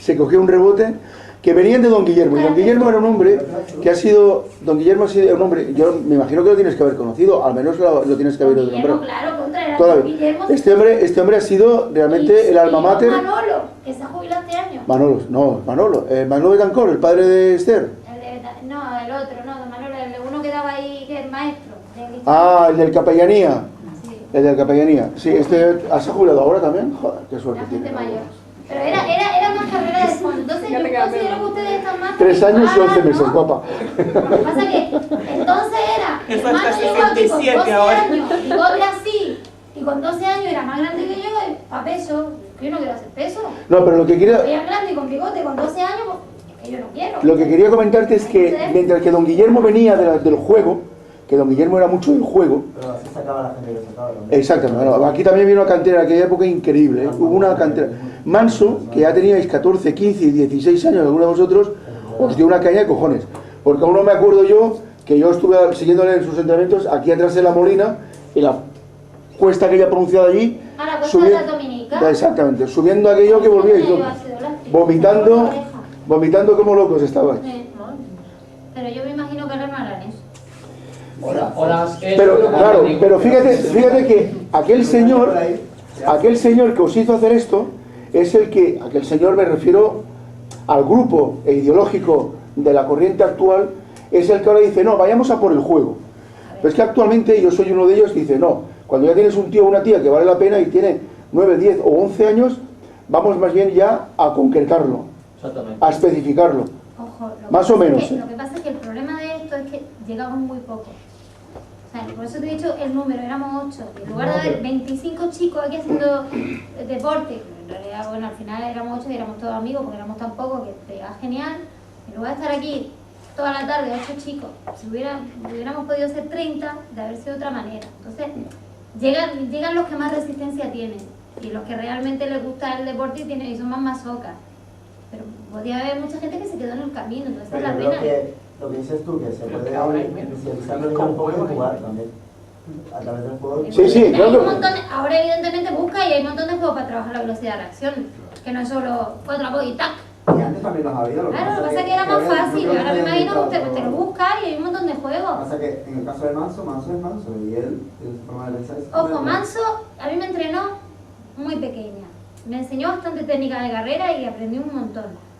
Se cogió un rebote que venían de Don Guillermo, y Don Guillermo era un hombre que ha sido... Don Guillermo ha sido un hombre, yo me imagino que lo tienes que haber conocido, al menos lo tienes que haber oído Guillermo, nombrar. claro, contra era Todavía. Guillermo. Este hombre ha sido realmente el alma mater. Manolo, que se ha jubilado este año. Manolo Betancor, el padre de Esther. No, el otro, no, Manolo, el uno que daba ahí, que es maestro. Ah, el del capellanía. El del capellanía. Sí, este se ha jubilado ahora también. Joder, qué suerte La gente tiene. mayor. Pero era más carrera de fondo. Entonces yo considero que ustedes están más... 3 años y 11 meses, ¿no? guapa. Lo que pasa es que entonces era... Eso hermano hasta llegó aquí con 67 12 ahora. años, bigote así, y Y con 12 años era más grande que yo, a peso. Yo no quiero hacer peso. No, pero lo que quería... Ella grande y con bigote, con 12 años, pues yo no quiero. Lo que quería comentarte es que mientras que don Guillermo venía del juego, que don Guillermo era mucho del juego... Pero así sacaba la gente que sacaba también. Exactamente, bueno, aquí también vino una cantera en aquella época increíble, ¿eh? Hubo una cantera. Manso, que ya teníais 14, 15 y 16 años, alguno de vosotros, os dio una caña de cojones. Porque aún no me acuerdo yo, que yo estuve siguiéndole en sus entrenamientos, aquí atrás de la Molina, en la cuesta aquella pronunciada allí, exactamente, subiendo aquello que volvíais vomitando como locos estabais. Pero yo me imagino que ahora no harán eso. Pero claro, pero fíjate que aquel señor que os hizo hacer esto es el que, aquel señor me refiero al grupo ideológico de la corriente actual, es el que ahora dice, no, vayamos a por el juego. Pero es que actualmente yo soy uno de ellos que dice, no, cuando ya tienes un tío o una tía que vale la pena y tiene 9, 10 o 11 años, vamos más bien ya a concretarlo, a especificarlo. Ojo, más o menos. Lo que pasa es que el problema de esto es que llegamos muy poco. O sea, por eso te he dicho el número, éramos 8. Y en lugar de haber 25 chicos aquí haciendo deporte, en realidad, bueno, al final éramos 8 y éramos todos amigos porque éramos tan pocos que te iba genial. En lugar de estar aquí toda la tarde, 8 chicos, si hubiéramos podido ser 30, de haber sido de otra manera. Entonces, llegan los que más resistencia tienen y los que realmente les gusta el deporte y son más masocas. Pero podía haber mucha gente que se quedó en el camino, entonces es la pena. Lo que dices tú, que se puede especializar un poco en jugar también. A través del juego. Sí, claro. Ahora evidentemente busca y hay un montón de juegos para trabajar la velocidad de reacción, que no es solo 4 apoyos y tac. Y antes también los había. Claro, lo que pasa es que era más fácil, ahora me imagino que te lo buscas y hay un montón de juegos. Lo que pasa es que en el caso de Manso es Manso y él tiene su forma de pensar. Ojo, Manso a mí me entrenó muy pequeña, me enseñó bastante técnica de carrera y aprendí un montón.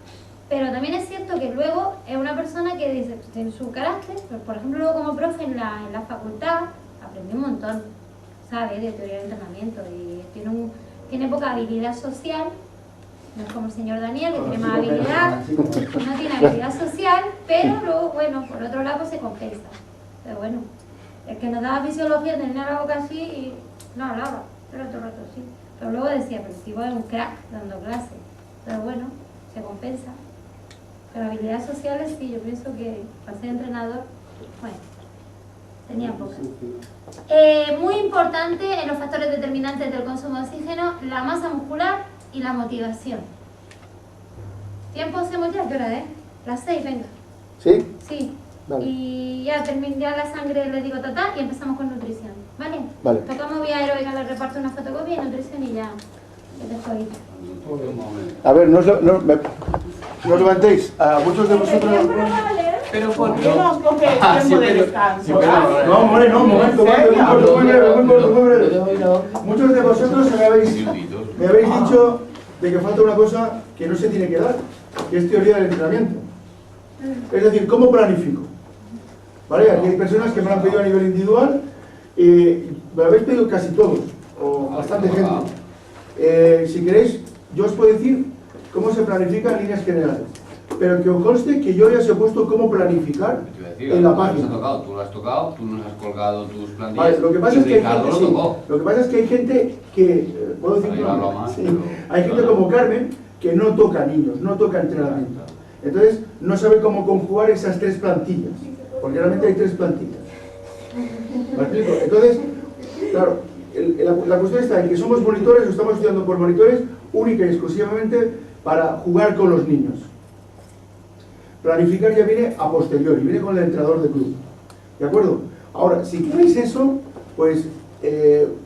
Pero también es cierto que luego es una persona que dice, tiene su carácter, pero por ejemplo luego como profe en la facultad aprendí un montón, sabe, de teoría de entrenamiento y tiene poca habilidad social, no es como el señor Daniel que tiene más habilidad, no tiene habilidad social, pero luego, bueno, por otro lado se compensa. Pero bueno, el que nos daba fisiología tenía la boca así y no hablaba, pero otro rato sí. Pero luego decía, pero si vos eres un crack dando clase, pero bueno, se compensa. Pero habilidades sociales sí, yo pienso que para ser entrenador, bueno, tenía pocas. Muy importante en los factores determinantes del consumo de oxígeno, la masa muscular y la motivación. ¿Tiempo hacemos ya? ¿Qué hora es? Las 6, venga. ¿Sí? Sí. Vale. Y ya ya la sangre le digo y empezamos con nutrición. ¿Vale? Vale. Tocamos vía aeróbica, le reparto una fotocopia y nutrición y ya te dejo ahí. A ver, no os levantéis. A muchos de vosotros... Pero ¿por qué no coge el tiempo de descanso? No, hombre, no, un momento, muy breve. Muchos de vosotros me habéis dicho de que falta una cosa que no se tiene que dar, que es teoría del entrenamiento. Es decir, ¿cómo planifico? ¿Vale? Aquí hay personas que me lo han pedido a nivel individual y me lo habéis pedido casi todos, o bastante gente. Si queréis, yo os puedo decir cómo se planifica en líneas generales. Pero que os conste que yo ya os he puesto cómo planificar en la página. Tú lo has tocado, tú nos has colgado tus plantillas. Vale, lo que pasa es que hay gente, lo que pasa es que hay gente que, puedo decir, hay gente como Carmen que no toca niños, no toca entrenamiento. Entonces no sabe cómo conjugar esas 3 plantillas, porque realmente hay 3 plantillas. ¿Me explico? Entonces, claro, la cuestión está en que somos monitores, lo estamos estudiando por monitores única y exclusivamente para jugar con los niños. Planificar ya viene a posteriori, viene con el entrenador de club. ¿De acuerdo? Ahora, si queréis eso, pues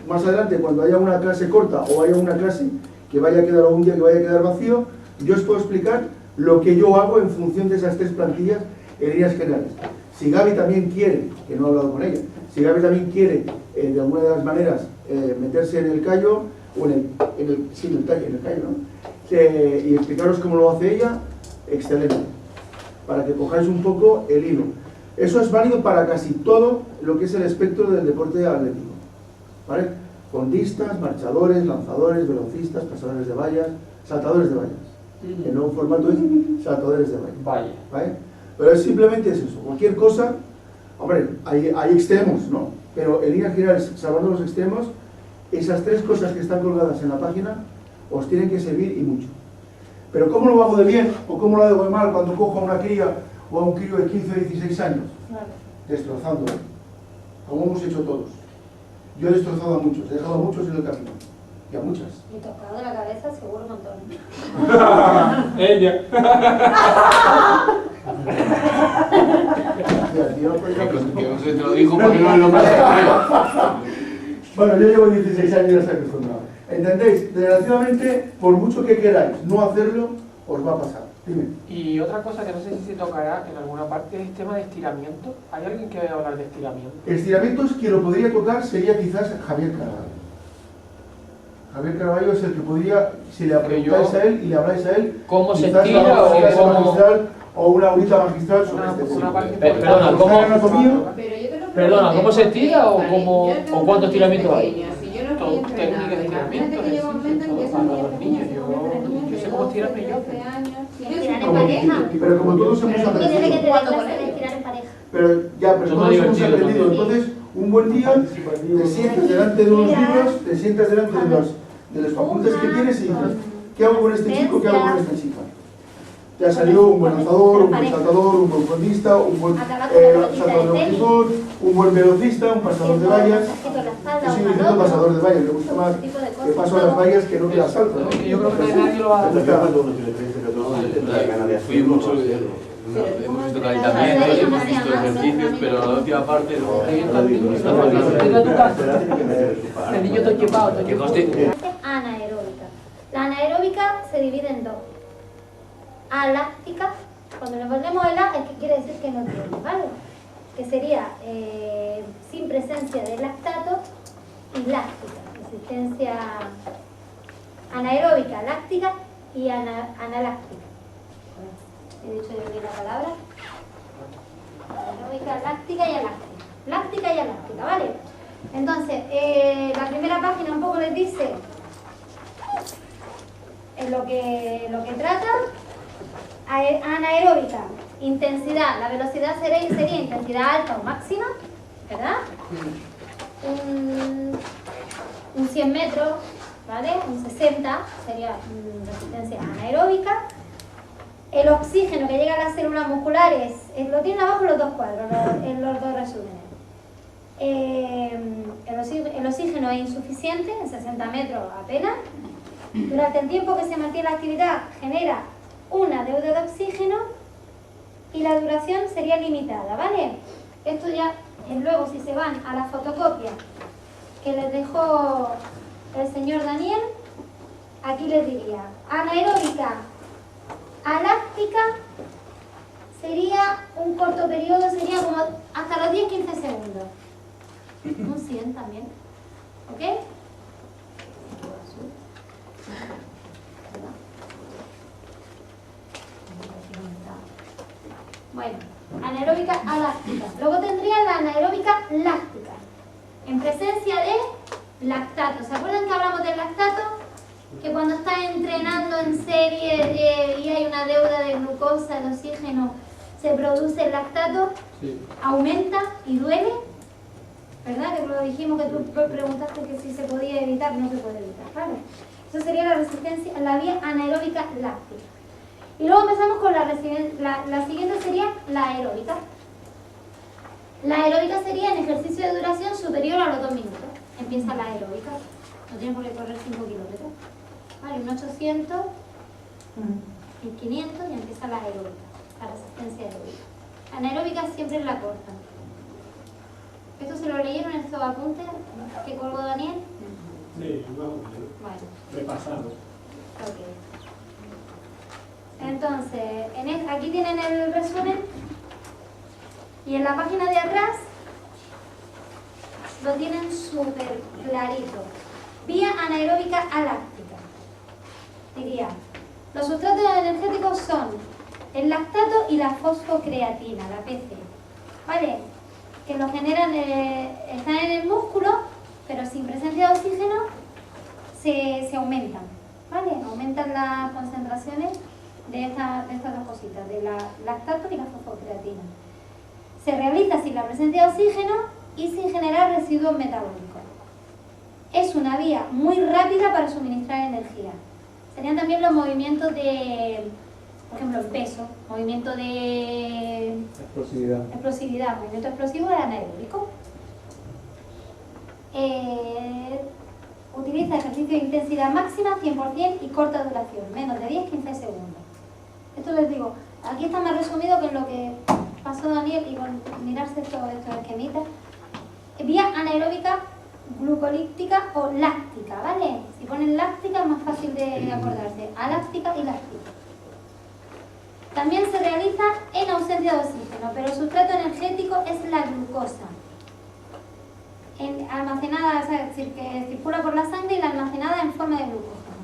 más adelante, cuando haya una clase corta o haya una clase que vaya a quedar algún día que vaya a quedar vacío, yo os puedo explicar lo que yo hago en función de esas 3 plantillas en líneas generales. Si Gaby también quiere, que no he hablado con ella, si Gaby también quiere de alguna de las maneras meterse en el callo, o en el callo, ¿no? Y explicaros cómo lo hace ella, excelente, para que cojáis un poco el hilo. Eso es válido para casi todo lo que es el espectro del deporte atlético, ¿vale? Fondistas, marchadores, lanzadores, velocistas, pasadores de vallas, saltadores de vallas. El nuevo formato es saltadores de vallas. ¿Vale? Pero simplemente es eso, cualquier cosa, hombre, hay extremos, ¿no? Pero en líneas generales, salvando los extremos, esas 3 cosas que están colgadas en la página os tienen que servir y mucho. Pero ¿cómo lo hago de bien o cómo lo hago de mal cuando cojo a una cría o a un crío de 15 o 16 años? Destrozándolo, como hemos hecho todos. Yo he destrozado a muchos, he dejado a muchos en el camino. Y a muchas. Y tocado la cabeza seguro un montón. Ella. Que no se te lo dijo porque no es lo más. Bueno, yo llevo 16 años acostumbrado. ¿Entendéis? Desgraciadamente, por mucho que queráis no hacerlo, os va a pasar. Dime. Y otra cosa que no sé si se tocará en alguna parte es el tema de estiramiento. ¿Hay alguien que vaya a hablar de estiramiento? Estiramientos, quien lo podría tocar sería quizás Javier Carvalho. Javier Carvalho es el que podría, si le preguntáis a él y le habláis a él, ¿cómo se quizás estira una o clase cómo? magistral o una horita magistral sobre este tema. Perdona, ¿cómo? Perdona, ¿cómo se estira o cómo o cuántos estiramientos hay? Técnicas de estiramiento. Para los niños, yo sé cómo estirarme yo. Estirar en pareja. Pero como todos hemos Desde que aprendido. te da clase de estirar en pareja. Pero todos hemos aprendido. Entonces, un buen día te sientas delante de unos libros, te sientas delante de los apuntes que tienes y dices, ¿qué hago con este chico? ¿Qué hago con esta chica? Ya salió un buen lanzador, un buen saltador, un buen fondista, un buen saltador de longitud, un buen velocista, un pasador de vallas. Yo sigo diciendo pasador de vallas, me gusta más que paso a las vallas que no que las salto, ¿no? Yo creo que nadie lo va a hacer. Fui mucho. Hemos visto calentamientos, hemos visto ejercicios, pero la última parte no. El niño está equipado. Anaeróbica. La anaeróbica se divide en dos. Aláctica, cuando le ponemos el A, es que quiere decir que no tiene, ¿vale? Que sería sin presencia de lactato y láctica. Existencia anaeróbica, láctica y analáctica. He dicho yo bien la palabra. Anaeróbica, láctica y aláctica. Láctica y aláctica, ¿vale? Entonces, la primera página un poco les dice lo que trata. Anaeróbica, intensidad, la velocidad sería intensidad alta o máxima, ¿verdad? Un 100 metros, ¿vale? Un 60 sería resistencia anaeróbica. El oxígeno que llega a las células musculares, lo tienen abajo los dos cuadros, en los dos resúmenes. El oxígeno es insuficiente, en 60 metros apenas. Durante el tiempo que se mantiene la actividad genera una deuda de oxígeno y la duración sería limitada, ¿vale? Esto ya, luego si se van a la fotocopia que les dejó el señor Daniel, aquí les diría, anaeróbica, aláctica sería un corto periodo, sería como hasta los 10-15 segundos. Un 100 también, ¿ok? Bueno, anaeróbica aláctica. Luego tendría la anaeróbica láctica, en presencia de lactato. ¿Se acuerdan que hablamos del lactato? Que cuando está entrenando en serie y hay una deuda de glucosa, de oxígeno, se produce el lactato, sí. Aumenta y duele, ¿verdad? Que lo dijimos, que tú preguntaste que si se podía evitar, no se puede evitar, ¿vale? Eso sería la resistencia, la vía anaeróbica láctica. Y luego empezamos con la siguiente sería la aeróbica. La aeróbica sería en ejercicio de duración superior a los 2 minutos. Empieza la aeróbica. No tiene por qué correr 5 kilómetros. Vale, un 800, y 500 y empieza la aeróbica, la resistencia aeróbica. Anaeróbica siempre es la corta. ¿Esto se lo leyeron en estos apuntes que colgó Daniel? Sí, no. Bueno. Repasado. Ok. Entonces, aquí tienen el resumen y en la página de atrás lo tienen súper clarito. Vía anaeróbica aláctica. Diría, los sustratos energéticos son el lactato y la fosfocreatina, la PC, ¿vale? Que lo generan, están en el músculo, pero sin presencia de oxígeno se aumentan, ¿vale? Aumentan las concentraciones de estas dos cositas, de la lactato y la fosfocreatina. Se realiza sin la presencia de oxígeno y sin generar residuos metabólicos. es una vía muy rápida para suministrar energía. Serían también los movimientos de, por ejemplo, el peso, movimiento de explosividad, movimiento explosivo es anaeróbico. Utiliza ejercicio de intensidad máxima, 100% y corta duración, menos de 10-15 segundos. Esto les digo, aquí está más resumido que en lo que pasó Daniel y con mirarse estos esquemitas. Vía anaeróbica, glucolíptica o láctica, ¿vale? Si ponen láctica es más fácil de acordarse. Aláctica y láctica. También se realiza en ausencia de oxígeno, pero el sustrato energético es la glucosa. Almacenada, es decir, que circula por la sangre y la almacenada en forma de glucógeno.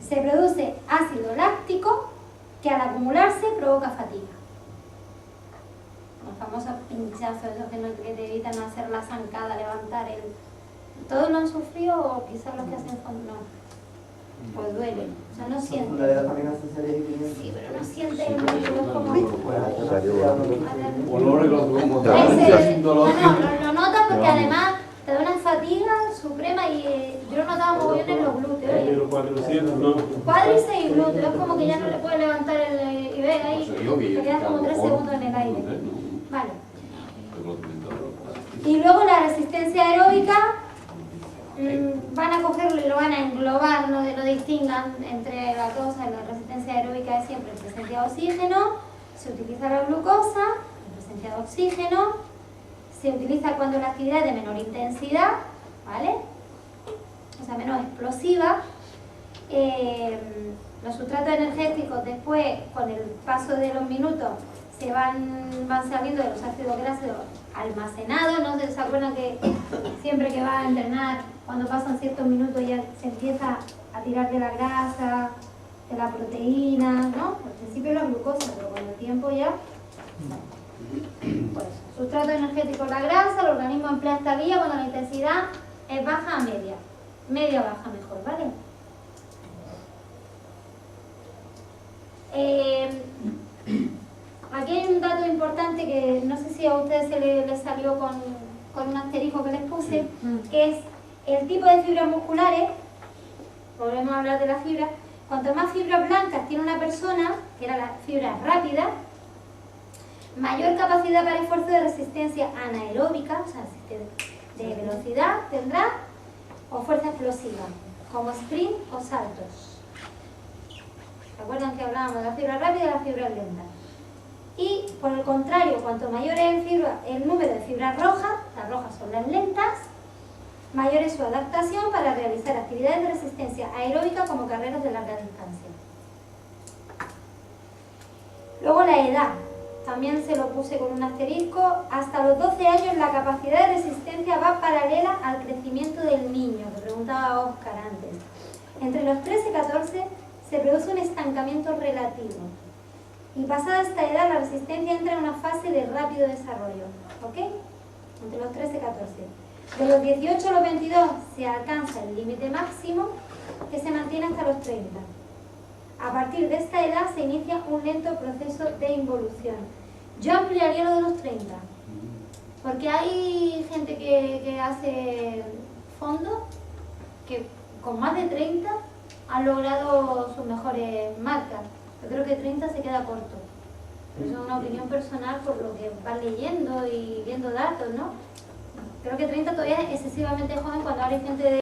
Se produce ácido láctico que al acumularse provoca fatiga. Los famosos pinchazos, esos que te evitan hacer la zancada, levantar el... ¿Todos lo han sufrido o quizás los que hacen fondo? No. Pues duele, o sea, no sienten. Sí, pero no sienten el músculo como... Lo notas porque además te da una fatiga suprema y yo notaba mogollón en los glúteos. Cuádriceps y glúteos, es como que ya no le puedes levantar el... y ves ahí, te quedas como 3 segundos en el aire. Vale. Y luego la resistencia aeróbica, van a cogerlo y lo van a englobar, no distingan entre la cosa. La resistencia aeróbica es siempre en presencia de oxígeno, se utiliza la glucosa, en presencia de oxígeno, se utiliza cuando la actividad es de menor intensidad, ¿vale? O sea, menos explosiva. Los sustratos energéticos después, con el paso de los minutos, se van saliendo de los ácidos grasos almacenados. No se acuerdan que siempre que va a entrenar, cuando pasan ciertos minutos ya se empieza a tirar de la grasa, de la proteína, ¿no? Al principio la glucosa, pero con el tiempo ya... Pues, sustrato energético la grasa, el organismo emplea esta vía cuando la intensidad es baja a media. Media baja mejor, ¿vale? Aquí hay un dato importante que no sé si a ustedes se les salió con un asterisco que les puse, que es el tipo de fibras musculares. Volvemos a hablar de las fibras. Cuanto más fibras blancas tiene una persona, que era la fibra rápida, mayor capacidad para esfuerzo de resistencia anaeróbica, o sea, de velocidad tendrá, o fuerza explosiva, como sprint o saltos. ¿Se acuerdan que hablábamos de la fibra rápida y de las fibras lentas? Y por el contrario, cuanto mayor es el número de fibras rojas, las rojas son las lentas, mayor es su adaptación para realizar actividades de resistencia aeróbica como carreras de larga distancia. Luego la edad, también se lo puse con un asterisco. Hasta los 12 años la capacidad de resistencia va paralela al crecimiento del niño, que preguntaba Óscar antes. Entre los 13 y 14 se produce un estancamiento relativo. Y pasada esta edad la resistencia entra en una fase de rápido desarrollo. ¿Ok? Entre los 13 y 14. De los 18 a los 22 se alcanza el límite máximo, que se mantiene hasta los 30. A partir de esta edad se inicia un lento proceso de involución. Yo ampliaría lo de los 30, porque hay gente que hace fondo que con más de 30 han logrado sus mejores marcas. Yo creo que 30 se queda corto. Eso es una opinión personal por lo que van leyendo y viendo datos, ¿no? Creo que 30 todavía es excesivamente joven cuando ahora hay gente de